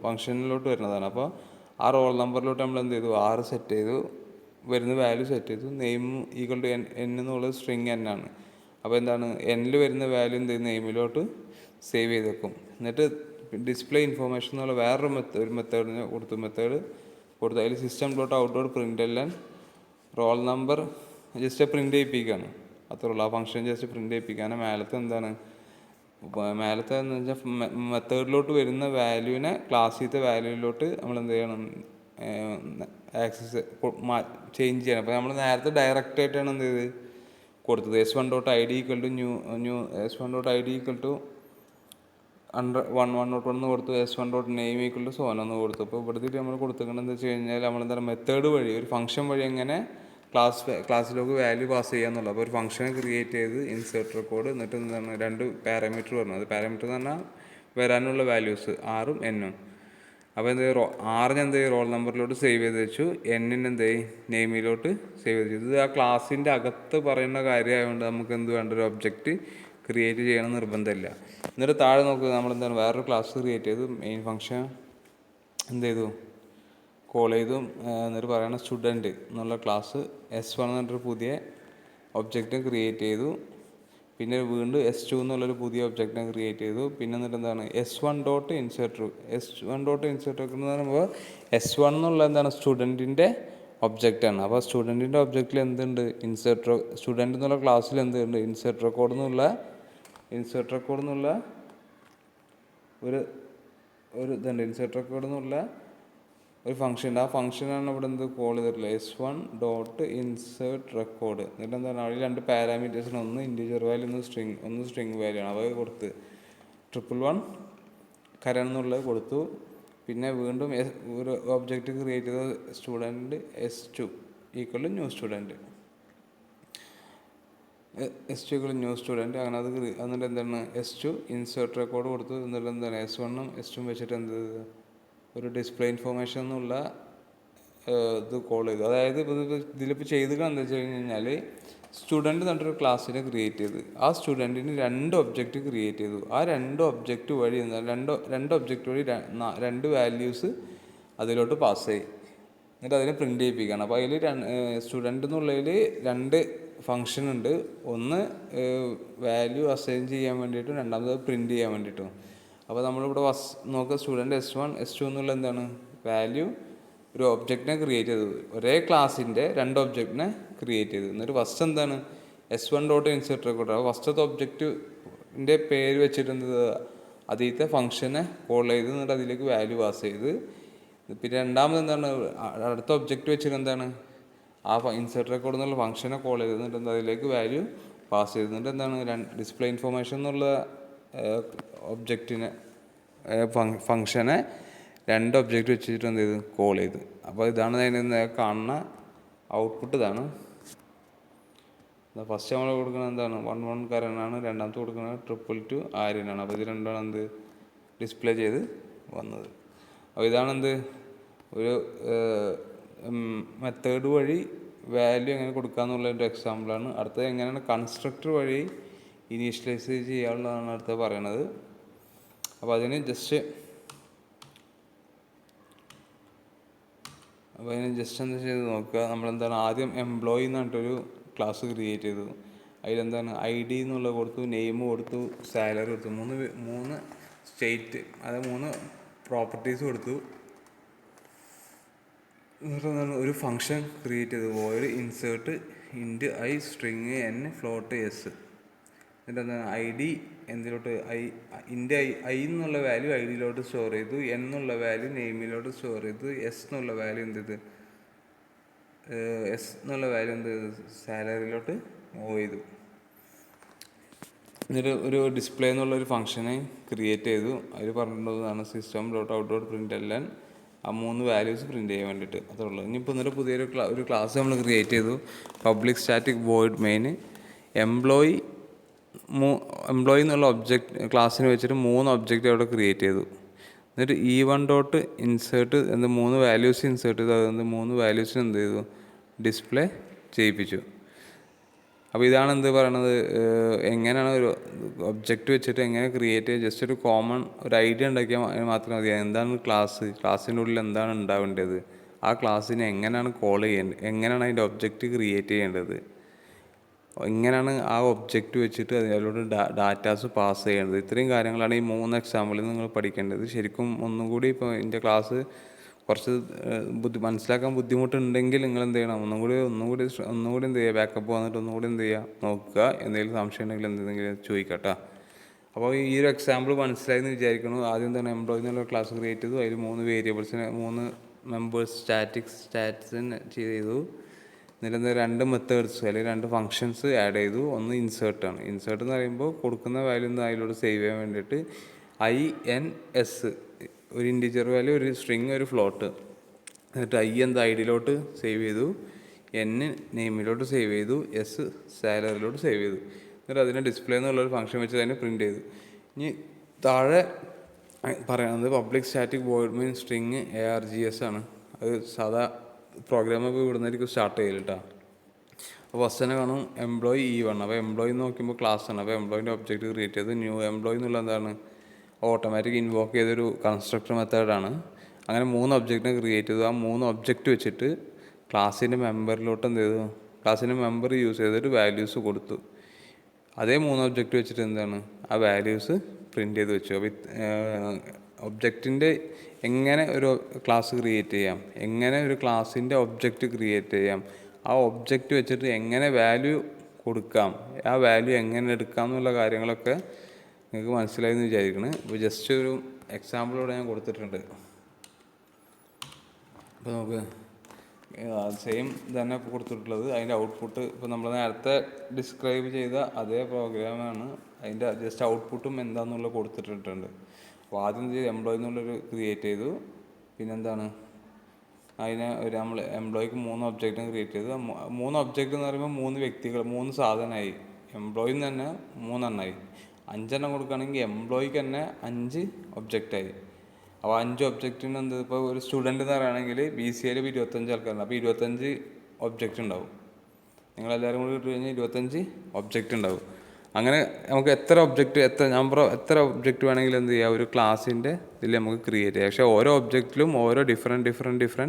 ഫംഗ്ഷനിലോട്ട് വരുന്നതാണ്. അപ്പോൾ ആ റോൾ നമ്പറിലോട്ട് നമ്മൾ എന്ത് ചെയ്തു, ആറ് സെറ്റ് ചെയ്തു, വരുന്ന വാല്യൂ സെറ്റ് ചെയ്തു. നെയിം ഈക്വൽ ടു എൻ എന്നുള്ളത് സ്ട്രിങ് എൻ ആണ്. അപ്പോൾ എന്താണ്, എന്നിൽ വരുന്ന വാല്യൂ എന്ത് ചെയ്യും, നെയിമിലോട്ട് സേവ് ചെയ്ത് വെക്കും. എന്നിട്ട് ഡിസ്പ്ലേ ഇൻഫോർമേഷൻ എന്നുള്ള വേറൊരു മെത്തേഡിന് മെത്തേഡ് കൊടുത്തു. അതിൽ system dot out dot print roll number just print ചെയ്യിപ്പിക്കുകയാണ്. അത്രേ ഉള്ളൂ. ആ ഫംഗ്ഷൻ ജസ്റ്റ് പ്രിൻ്റ് ചെയ്യിപ്പിക്കുകയാണ്. മേലത്തെ എന്ന് വെച്ചാൽ മെത്തേഡിലോട്ട് വരുന്ന വാല്യൂവിനെ ക്ലാസ്സിലത്തെ വാല്യൂവിലോട്ട് നമ്മൾ എന്ത് ചെയ്യണം, ചേഞ്ച് ചെയ്യണം. അപ്പോൾ നമ്മൾ നേരത്തെ ഡയറക്റ്റ് ആയിട്ടാണ് എന്ത് ചെയ്ത് കൊടുത്തത്, s1.id equal to s1.id equal to 101 എന്ന് കൊടുത്തു, s1.name ഈക്വൽ ടു സോൻ എന്ന് കൊടുത്തു. അപ്പോൾ ഇവിടുത്തെ നമ്മൾ കൊടുത്തിരിക്കുന്നത് എന്താ വെച്ച് കഴിഞ്ഞാൽ നമ്മളെന്താണ് മെത്തേഡ് വഴി ഒരു ഫംഗ്ഷൻ വഴി എങ്ങനെ ക്ലാസ്സിലേക്ക് വാല്യൂ പാസ് ചെയ്യാന്നുള്ളത്. അപ്പോൾ ഒരു ഫംഗ്ഷൻ ക്രിയേറ്റ് ചെയ്ത് ഇൻസേർട്ട് റെക്കോർഡ്, എന്നിട്ട് എന്താണ് 2 പാരാമീറ്റർ പറഞ്ഞത്. പാരാമീറ്റർ എന്ന് പറഞ്ഞാൽ വരാനുള്ള വാല്യൂസ് ആറും എന്നും. അപ്പോൾ എന്ത് ആറിന് എന്ത് റോൾ നമ്പറിലോട്ട് സേവ് ചെയ്ത് വെച്ചു, എന്നിന് എന്ത് നെയിമിലോട്ട് സേവ് ചെയ്ത് വെച്ചു. ഇത് ആ ക്ലാസ്സിൻ്റെ അകത്ത് പറയുന്ന കാര്യമായതുകൊണ്ട് നമുക്ക് എന്ത് വേണ്ട, ഒരു ഒബ്ജക്റ്റ് ക്രിയേറ്റ് ചെയ്യണം നിർബന്ധമില്ല. എന്നിട്ട് താഴെ നോക്കുക, നമ്മളെന്താണ് വേറൊരു ക്ലാസ് ക്രിയേറ്റ് ചെയ്തു, മെയിൻ ഫംഗ്ഷൻ എന്ത് ചെയ്തു കോൾ ചെയ്തു. എന്നിട്ട് പറയുന്ന സ്റ്റുഡൻറ്റ് എന്നുള്ള ക്ലാസ് S1 എന്ന് പറഞ്ഞൊരു പുതിയ ഒബ്ജക്റ്റ് ക്രിയേറ്റ് ചെയ്തു. പിന്നെ വീണ്ടും S2 എന്നുള്ളൊരു പുതിയ ഒബ്ജക്റ്റിനെ ക്രിയേറ്റ് ചെയ്തു. പിന്നെ എന്നിട്ട് എന്താണ് s1.insert എന്ന് പറയുമ്പോൾ S1 എന്നുള്ള എന്താണ് സ്റ്റുഡൻറ്റിൻ്റെ ഒബ്ജക്റ്റാണ്. അപ്പോൾ സ്റ്റുഡൻറ്റിൻ്റെ ഒബ്ജക്റ്റിൽ എന്തുണ്ട്, സ്റ്റുഡൻറ്റ് എന്നുള്ള ക്ലാസ്സിൽ എന്തുണ്ട്, ഇൻസേർട്ട് റെക്കോർഡ് എന്നുള്ള ഒരു ഇതുണ്ട്. ഇൻസേർട്ട് റെക്കോർഡ് എന്നുള്ള ഒരു ഫംഗ്ഷൻ ഉണ്ട്. ആ ഫംഗ്ഷനാണ് ഇവിടെ എന്ത് കോൾ ചെയ്തിട്ടില്ല, s1.insert record. എന്നിട്ട് എന്താണ് അവിടെ 2 പാരാമീറ്റേഴ്സിന്, ഒന്ന് ഇൻറ്റീജർ വാല്യൂ ഒന്ന് സ്ട്രിങ് വാല്യൂ ആണ്. അത് കൊടുത്ത് 111 കരൺ എന്നുള്ളത് കൊടുത്തു. പിന്നെ വീണ്ടും ഒരു ഒബ്ജക്റ്റ് ക്രിയേറ്റ് ചെയ്ത student s2 equal to new student അങ്ങനെ അത് എന്നിട്ട് എന്താണ് s2 ഇൻസേർട്ട് റെക്കോർഡ് കൊടുത്തു. എന്നിട്ട് എന്താണ് s1ഉം s2ഉം വെച്ചിട്ട് എന്ത് ഒരു ഡിസ്പ്ലേ ഇൻഫോർമേഷൻ എന്നുള്ള ഇത് കോൾ ചെയ്തു. അതായത് ഇതിലിപ്പോൾ ചെയ്തുക എന്താ വെച്ച് കഴിഞ്ഞാൽ സ്റ്റുഡൻറ്റ് എന്നിട്ടൊരു ക്ലാസ്സിനെ ക്രിയേറ്റ് ചെയ്ത് ആ സ്റ്റുഡൻറ്റിന് 2 ഒബ്ജക്റ്റ് ക്രിയേറ്റ് ചെയ്തു. ആ 2 ഒബ്ജക്റ്റ് വഴി രണ്ട് ഒബ്ജക്റ്റ് വഴി 2 വാല്യൂസ് അതിലോട്ട് പാസ് ചെയ്യും. എന്നിട്ട് അതിനെ പ്രിൻ്റ് ചെയ്യിപ്പിക്കുകയാണ്. അപ്പോൾ അതിൽ സ്റ്റുഡൻറ്റ് എന്നുള്ളതിൽ 2 ഫംഗ്ഷൻ ഉണ്ട്. ഒന്ന് വാല്യൂ അസൈൻ ചെയ്യാൻ വേണ്ടിയിട്ടും രണ്ടാമത് പ്രിൻ്റ് ചെയ്യാൻ വേണ്ടിയിട്ടും. അപ്പോൾ നമ്മളിവിടെ നോക്കുക, സ്റ്റുഡൻറ്റ് s1 s2 എന്നുള്ള എന്താണ് വാല്യൂ ഒരു ഒബ്ജക്റ്റിനെ ക്രിയേറ്റ് ചെയ്തത്, ഒരേ ക്ലാസ്സിൻ്റെ 2 ഒബ്ജക്റ്റിനെ ക്രിയേറ്റ് ചെയ്തു. എന്നിട്ട് ഫസ്റ്റ് എന്താണ് s1.insert record. അപ്പോൾ ഫസ്റ്റത്തെ ഒബ്ജക്റ്റിൻ്റെ പേര് വെച്ചിട്ട് എന്ത് അതിലത്തെ ഫംഗ്ഷനെ കോൾ ചെയ്ത് എന്നിട്ട് അതിലേക്ക് വാല്യൂ പാസ് ചെയ്ത്. പിന്നെ രണ്ടാമത് എന്താണ് അടുത്ത ഒബ്ജക്റ്റ് വെച്ചിട്ട് എന്താണ് ആ ഇൻസേർട്ട് റെക്കോർഡ് എന്നുള്ള ഫംഗ്ഷനെ കോൾ ചെയ്തിട്ട് എന്താ അതിലേക്ക് വാല്യൂ പാസ് ചെയ്തിട്ട് എന്താണ് ഡിസ്പ്ലേ ഇൻഫർമേഷൻ എന്നുള്ള ഒബ്ജക്റ്റിനെ ഫംഗ്ഷനെ രണ്ട് ഒബ്ജക്റ്റ് വെച്ചിട്ട് എന്ത് ചെയ്ത് കോൾ ചെയ്ത്. അപ്പോൾ ഇതാണ് അതിന് കാണുന്ന ഔട്ട്പുട്ട്. ഇതാണ് ഫസ്റ്റ് നമ്മൾ കൊടുക്കുന്നത് എന്താണ് 1 കരനാണ്, രണ്ടാമത്തെ കൊടുക്കുന്നത് 222 ആര്യനാണ്. അപ്പോൾ ഇത് രണ്ടാണ് എന്ത് ഡിസ്പ്ലേ ചെയ്ത് വന്നത്. അപ്പോൾ ഇതാണെന്ത് ഒരു മെത്തേഡ് വഴി വാല്യൂ എങ്ങനെ കൊടുക്കാന്നുള്ളതിൻ്റെ എക്സാമ്പിളാണ്. അടുത്തത് എങ്ങനെയാണ് കൺസ്ട്രക്ടർ വഴി ഇനീഷ്യലൈസ് ചെയ്യാനുള്ളതാണ് അടുത്തത് പറയണത്. അപ്പോൾ അതിന് ജസ്റ്റ് എന്താ ചെയ്ത് നോക്കുക. നമ്മളെന്താണ് ആദ്യം എംപ്ലോയി എന്ന് പറഞ്ഞിട്ടൊരു ക്ലാസ് ക്രിയേറ്റ് ചെയ്തു. അതിലെന്താണ് ID എന്നുള്ളത് കൊടുത്തു, നെയിം കൊടുത്തു, സാലറി കൊടുത്തു, മൂന്ന് സ്റ്റേറ്റ് അതായത് 3 പ്രോപ്പർട്ടീസ് കൊടുത്തു. എന്നിട്ട് എന്താണ് ഒരു ഫംഗ്ഷൻ ക്രിയേറ്റ് ചെയ്തു. Void insert int I string N float S. എന്നിട്ട് എന്താണ് ID എന്തിലോട്ട് ഇൻറ്റ് I എന്നുള്ള വാല്യൂ IDയിലോട്ട് സ്റ്റോർ ചെയ്തു, N എന്നുള്ള വാല്യൂ നെയിമിലോട്ട് സ്റ്റോർ ചെയ്തു, S എന്നുള്ള വാല്യൂ എന്ത് ചെയ്തു സാലറിയിലോട്ട് മൂവ് ചെയ്തു. എന്നിട്ട് ഒരു ഡിസ്പ്ലേ എന്നുള്ളൊരു ഫംഗ്ഷനെ ക്രിയേറ്റ് ചെയ്തു. അതിൽ പറഞ്ഞിട്ടുള്ളതാണ് system.out.println ആ 3 വാല്യൂസ് പ്രിൻറ്റ് ചെയ്യാൻ വേണ്ടിയിട്ട്. അതേ ഉള്ളൂ. ഇനിയിപ്പോൾ എന്നിട്ട് പുതിയൊരു ക്ലാസ് നമ്മൾ ക്രിയേറ്റ് ചെയ്തു. Public static void main employee എന്നുള്ള ഒബ്ജക്റ്റ് ക്ലാസ്സിന് വെച്ചിട്ട് 3 ഒബ്ജക്റ്റ് അവിടെ ക്രിയേറ്റ് ചെയ്തു. എന്നിട്ട് E1 ഇൻസേർട്ട് എന്ത് 3 വാല്യൂസ് ഇൻസേർട്ട് ചെയ്തു. അതെന്ത് 3 വാല്യൂസിന് എന്ത് ചെയ്തു ഡിസ്പ്ലേ ചെയ്യിപ്പിച്ചു. അപ്പോൾ ഇതാണ് എന്ത് പറയണത് എങ്ങനെയാണ് ഒരു ഒബ്ജക്റ്റ് വെച്ചിട്ട് എങ്ങനെ ക്രിയേറ്റ് ചെയ്യുക. ജസ്റ്റ് ഒരു കോമൺ ഒരു ഐഡിയ ഉണ്ടാക്കിയാൽ മാത്രം മതി. എന്താണ് ക്ലാസ്സിൻ്റെ ഉള്ളിൽ എന്താണ് ഉണ്ടാവേണ്ടത്, ആ ക്ലാസ്സിനെ എങ്ങനെയാണ് കോൾ ചെയ്യേണ്ടത്, എങ്ങനെയാണ് അതിൻ്റെ ഒബ്ജക്റ്റ് ക്രിയേറ്റ് ചെയ്യേണ്ടത്, എങ്ങനെയാണ് ആ ഒബ്ജക്റ്റ് വെച്ചിട്ട് അതിലോട്ട് ഡാറ്റാസ് പാസ് ചെയ്യേണ്ടത്. ഇത്രയും കാര്യങ്ങളാണ് ഈ 3 എക്സാമ്പിളിൽ നിങ്ങൾ പഠിക്കേണ്ടത്. ശരിക്കും ഒന്നും കൂടി ഇപ്പോൾ എൻ്റെ ക്ലാസ് കുറച്ച് മനസ്സിലാക്കാൻ ബുദ്ധിമുട്ടുണ്ടെങ്കിൽ നിങ്ങൾ എന്ത് ചെയ്യണം, ഒന്നുകൂടി എന്ത് ചെയ്യുക, ബാക്കപ്പ് വന്നിട്ട് ഒന്നുകൂടി എന്ത് ചെയ്യുക നോക്കുക. എന്തെങ്കിലും സംശയം ഉണ്ടെങ്കിൽ എന്തെങ്കിലും ചോദിക്കട്ടെ. അപ്പോൾ ഈ ഒരു എക്സാമ്പിൾ മനസ്സിലായി എന്ന് വിചാരിക്കുന്നു. ആദ്യം തന്നെ എംപ്ലോയി എന്നുള്ള ക്ലാസ് ക്രിയേറ്റ് ചെയ്തു. അതിൽ 3 വേരിയബിൾസിനെ 3 മെമ്പേഴ്സ് സ്റ്റാറ്റ്സിന് ചെയ്തു. എന്നിട്ട് 2 മെത്തേഡ്സ് അല്ലെങ്കിൽ 2 ഫങ്ഷൻസ് ആഡ് ചെയ്തു. ഒന്ന് ഇൻസേർട്ടാണ്. ഇൻസേർട്ട് എന്ന് പറയുമ്പോൾ കൊടുക്കുന്ന വാല്യൂ അതിലോട്ട് സേവ് ചെയ്യാൻ വേണ്ടിയിട്ട് INS ഒരു ഇൻറ്റിജർ വാല്യൂ, ഒരു സ്ട്രിങ്, ഒരു ഫ്ലോട്ട്. എന്നിട്ട് IDയിലോട്ട് സേവ് ചെയ്തു, N നെയിമിലോട്ട് സേവ് ചെയ്തു, S സാലറിയിലോട്ട് സേവ് ചെയ്തു. എന്നിട്ട് അതിനെ ഡിസ്പ്ലേ എന്നുള്ളൊരു ഫംഗ്ഷൻ വെച്ച് അതിനെ പ്രിൻറ്റ് ചെയ്തു. ഇനി താഴെ പറയുന്നത് public static void main string ARGS ആണ്. അത് സാധാ പ്രോഗ്രാമൊക്കെ ഇവിടുന്നായിരിക്കും സ്റ്റാർട്ട് ചെയ്യൽ കേട്ടോ. അപ്പോൾ ഫസ്റ്റ് തന്നെ കാണും എംപ്ലോയി E1. അപ്പോൾ എംപ്ലോയി നോക്കുമ്പോൾ ക്ലാസ് ആണ്. അപ്പോൾ എംപ്ലോയിൻ്റെ ഒബ്ജക്റ്റ് ക്രിയേറ്റ് ചെയ്ത് ന്യൂ എംപ്ലോയി എന്നുള്ള എന്താണ് ഓട്ടോമാറ്റിക് ഇൻവോക്ക് ചെയ്തൊരു കൺസ്ട്രക്ടർ മെത്തേഡാണ്. അങ്ങനെ 3 ഒബ്ജക്റ്റിനെ ക്രിയേറ്റ് ചെയ്തു. ആ 3 ഒബ്ജക്റ്റ് വെച്ചിട്ട് ക്ലാസ്സിൻ്റെ മെമ്പറിലോട്ട് എന്ത് ചെയ്തു, ക്ലാസ്സിൻ്റെ മെമ്പർ യൂസ് ചെയ്തിട്ട് വാല്യൂസ് കൊടുത്തു. അതേ 3 ഒബ്ജക്റ്റ് വെച്ചിട്ട് എന്താണ് ആ വാല്യൂസ് പ്രിൻറ്റ് ചെയ്ത് വെച്ചു. അപ്പോൾ ഒബ്ജക്റ്റിൻ്റെ എങ്ങനെ ഒരു ക്ലാസ് ക്രിയേറ്റ് ചെയ്യാം, എങ്ങനെ ഒരു ക്ലാസ്സിൻ്റെ ഒബ്ജക്റ്റ് ക്രിയേറ്റ് ചെയ്യാം, ആ ഒബ്ജക്റ്റ് വെച്ചിട്ട് എങ്ങനെ വാല്യൂ കൊടുക്കാം, ആ വാല്യൂ എങ്ങനെ എടുക്കാം എന്നുള്ള കാര്യങ്ങളൊക്കെ നിങ്ങൾക്ക് മനസ്സിലായി എന്ന് വിചാരിക്കണം. ഇപ്പോൾ ജസ്റ്റ് ഒരു എക്സാമ്പിളോടെ ഞാൻ കൊടുത്തിട്ടുണ്ട്. അപ്പോൾ നമുക്ക് സെയിം തന്നെ കൊടുത്തിട്ടുള്ളത്. അതിൻ്റെ ഔട്ട്പുട്ട് ഇപ്പോൾ നമ്മൾ നേരത്തെ ഡിസ്ക്രൈബ് ചെയ്ത അതേ പ്രോഗ്രാമാണ്. അതിൻ്റെ ജസ്റ്റ് ഔട്ട്പുട്ടും എന്താണെന്നുള്ളത് കൊടുത്തിട്ടുണ്ട്. അപ്പോൾ ആദ്യം ചെയ്ത് എംപ്ലോയി എന്നുള്ളൊരു ക്രിയേറ്റ് ചെയ്തു. പിന്നെന്താണ് നമ്മൾ എംപ്ലോയിക്ക് 3 ഒബ്ജക്റ്റും ക്രിയേറ്റ് ചെയ്തു. 3 ഒബ്ജക്റ്റ് എന്ന് പറയുമ്പോൾ 3 വ്യക്തികൾ, 3 സാധനമായി. എംപ്ലോയിന്ന് തന്നെ 3 എണ്ണമായി. 5 എണ്ണം കൊടുക്കുകയാണെങ്കിൽ എംപ്ലോയിക്ക് തന്നെ 5 ഒബ്ജക്റ്റായി. അപ്പോൾ 5 ഒബ്ജക്റ്റിന് എന്ത്, ഇപ്പോൾ ഒരു സ്റ്റുഡൻറ്റ് എന്ന് പറയുകയാണെങ്കിൽ BCAയിൽ 25 ആൾക്കാരുണ്ട്. അപ്പോൾ 25 ഒബ്ജക്റ്റ് ഉണ്ടാവും. നിങ്ങളെല്ലാവരും കൂടി ഇട്ട് കഴിഞ്ഞാൽ 25 ഒബ്ജക്റ്റ് ഉണ്ടാവും. അങ്ങനെ നമുക്ക് എത്ര ഒബ്ജക്റ്റ് വേണമെങ്കിലും എന്ത് ചെയ്യുക, ഒരു ക്ലാസ്സിൻ്റെ ഇതിൽ നമുക്ക് ക്രിയേറ്റ് ചെയ്യാം. പക്ഷേ ഓരോ ഒബ്ജക്റ്റിലും ഓരോ ഡിഫറെൻറ്റ്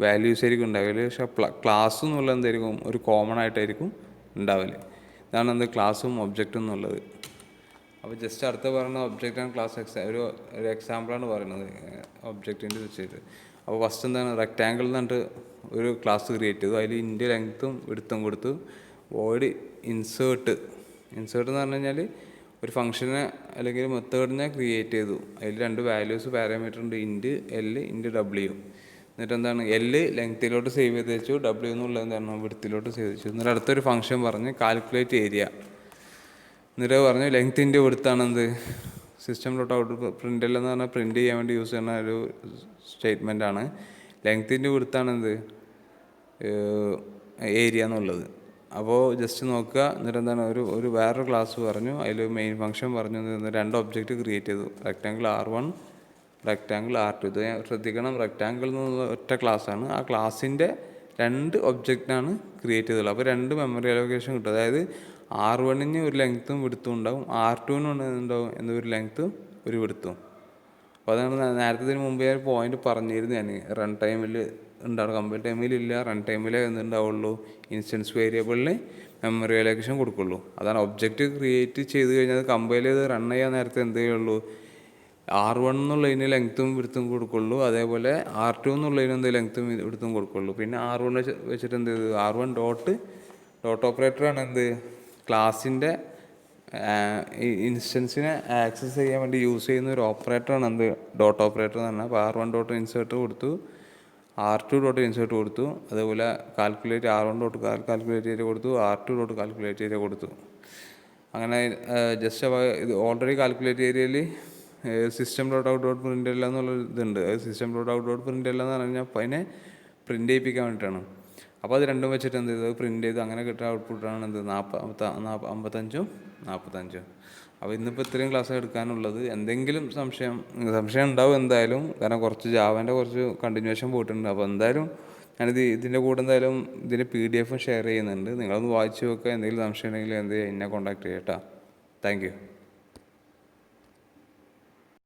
വാല്യൂസ് ആയിരിക്കും ഉണ്ടാവില്ല. പക്ഷേ ക്ലാസ് എന്നുള്ളത് എന്തായിരിക്കും ഒരു കോമൺ ആയിട്ടായിരിക്കും ഉണ്ടാവില്ല. ഇതാണ് എന്ത് ക്ലാസ്സും ഒബ്ജക്റ്റും എന്നുള്ളത്. അപ്പോൾ ജസ്റ്റ് അടുത്ത പറയുന്ന ഒബ്ജക്റ്റ് ആൻഡ് ക്ലാസ് ഒരു എക്സാമ്പിളാണ് പറയുന്നത് ഒബ്ജക്റ്റിൻ്റെ വെച്ചിട്ട്. അപ്പോൾ ഫസ്റ്റ് എന്താണ് റെക്റ്റാങ്കിൾ എന്ന് പറഞ്ഞിട്ട് ഒരു ക്ലാസ് ക്രിയേറ്റ് ചെയ്തു. അതിൽ ഇൻ്റെ ലെങ്ത്തും വിഡ്ത്തും കൊടുത്തു. വോയിഡ് ഇൻസേർട്ട് എന്ന് പറഞ്ഞു കഴിഞ്ഞാൽ ഒരു ഫംഗ്ഷനെ അല്ലെങ്കിൽ മെത്തേഡിനെ ക്രിയേറ്റ് ചെയ്തു. അതിൽ 2 വാല്യൂസ് പാരാമീറ്റർ ഉണ്ട്, ഇൻറ്റ് L ഇൻറ്റ് W. എന്നിട്ട് എന്താണ് എല് ലെങ്ത്തിലോട്ട് സേവ് ചെയ്ത് വെച്ചു, ഡബ്ല്യു എന്നുള്ളത് എന്താണ് വിഡ്ത്തിലോട്ട് സേവ് വെച്ചു. എന്നിട്ട് അടുത്തൊരു ഫംഗ്ഷൻ പറഞ്ഞ് കാൽക്കുലേറ്റ് ഏരിയ. എന്നിട്ട് പറഞ്ഞു ലെങ്ത്തിൻ്റെ വിടുത്താണ് എന്ത് സിസ്റ്റം ഡോട്ട് ഔട്ട് പ്രിൻ്റ് എന്ന് പറഞ്ഞാൽ പ്രിൻ്റ് ചെയ്യാൻ വേണ്ടി യൂസ് ചെയ്യുന്ന ഒരു സ്റ്റേറ്റ്മെൻ്റ് ആണ്. ലെങ്ത്തിൻ്റെ വിടുത്താണ് എന്ത് ഏരിയ എന്നുള്ളത്. അപ്പോൾ ജസ്റ്റ് നോക്കുക. എന്നിട്ട് എന്താണ് ഒരു വേറൊരു ക്ലാസ് പറഞ്ഞു, അതിൽ മെയിൻ ഫംഗ്ഷൻ പറഞ്ഞു, രണ്ട് ഒബ്ജക്റ്റ് ക്രിയേറ്റ് ചെയ്തു, റെക്റ്റാങ്കിൾ R1 റെക്റ്റാങ്കിൾ R2. ഇത് ശ്രദ്ധിക്കണം, റെക്റ്റാങ്കിൾ എന്നുള്ള ഒറ്റ ക്ലാസ്സാണ്. ആ ക്ലാസ്സിൻ്റെ രണ്ട് ഒബ്ജക്റ്റാണ് ക്രിയേറ്റ് ചെയ്തുള്ളത്. അപ്പോൾ രണ്ട് മെമ്മറി അലോക്കേഷൻ കിട്ടും. അതായത് R1 ഒരു ലെങ്ത്തും വിടുത്തും ഉണ്ടാവും, R2 ഉണ്ടാവും ഒരു ലെങ്ത്തും ഒരു വിടുത്തും. അപ്പോൾ അതാണ് നേരത്തെ ഇതിന് മുമ്പേ ഒരു പോയിന്റ് പറഞ്ഞിരുന്നു ഞാൻ. റൺ ടൈമിൽ ഉണ്ടാവും, കമ്പൈൽ ടൈമിൽ ഇല്ല, റൺ ടൈമിൽ എന്തുണ്ടാവുള്ളൂ, ഇൻസ്റ്റൻസ് വേരിയബിളിൽ മെമ്മറി അലോക്കേഷൻ കൊടുക്കുള്ളൂ. അതാണ് ഒബ്ജക്റ്റ് ക്രിയേറ്റ് ചെയ്ത് കഴിഞ്ഞാൽ കമ്പൈൽ ചെയ്ത് റൺ ചെയ്യാൻ നേരത്തെ എന്ത് ചെയ്യുള്ളൂ, R1 എന്നുള്ളതിന് ലെങ്ത്തും വിടുത്തും കൊടുക്കുള്ളൂ, അതേപോലെ R2 എന്നുള്ളതിന് എന്ത് ലെങ്ത്തും വിടുത്തും കൊടുക്കുള്ളൂ. പിന്നെ R1 വെച്ചിട്ട് എന്ത് ചെയ്തു, R1 ഡോട്ട് ഓപ്പറേറ്ററാണ് എന്ത് ക്ലാസ്സിൻ്റെ ഇൻസ്റ്റൻസിനെ ആക്സസ് ചെയ്യാൻ വേണ്ടി യൂസ് ചെയ്യുന്ന ഒരു ഓപ്പറേറ്ററാണ് എന്ത് ഡോട്ട് ഓപ്പറേറ്റർ എന്ന് പറഞ്ഞാൽ. അപ്പോൾ R1 ഡോട്ട് ഇൻസേർട്ട് കൊടുത്തു, R2 ഡോട്ട് ഇൻസേർട്ട് കൊടുത്തു, അതേപോലെ calculate R1 dot calculate area കൊടുത്തു, R2 ഡോട്ട് കാൽക്കുലേറ്റ് ഏരിയ കൊടുത്തു. അങ്ങനെ ജസ്റ്റ് ഇത് ഓൾറെഡി കാൽക്കുലേറ്റ് ഏരിയയിൽ system dot out dot print എല്ലാം എന്നുള്ള ഇതുണ്ട്. അത് system dot out dot print എല്ലാം എന്ന് പറഞ്ഞു കഴിഞ്ഞാൽ അപ്പോൾ അതിനെ പ്രിൻ്റ് ചെയ്യിപ്പിക്കാൻ വേണ്ടിയിട്ടാണ്. അപ്പോൾ അത് രണ്ടും വെച്ചിട്ട് എന്ത് ചെയ്തു, പ്രിൻ്റ് ചെയ്ത് അങ്ങനെ കിട്ടുന്ന ഔട്ട്പുട്ടാണ് എന്ത് 55 45. അപ്പോൾ ഇന്നിപ്പോൾ ഇത്രയും ക്ലാസ് എടുക്കാനുള്ളത്. എന്തെങ്കിലും സംശയം ഉണ്ടാവും എന്തായാലും, കാരണം കുറച്ച് ജാവേൻ്റെ കുറച്ച് കണ്ടിന്യൂഷൻ പോയിട്ടുണ്ട്. അപ്പോൾ എന്തായാലും ഞാനിത് ഇതിൻ്റെ കൂടെ എന്തായാലും ഇതിൻ്റെ PDF ഷെയർ ചെയ്യുന്നുണ്ട്, നിങ്ങളൊന്ന് വായിച്ച് നോക്കുക. എന്തെങ്കിലും സംശയം ഉണ്ടെങ്കിൽ എന്ത് എന്നെ കോൺടാക്ട് ചെയ്യാം കേട്ടോ. Thank you.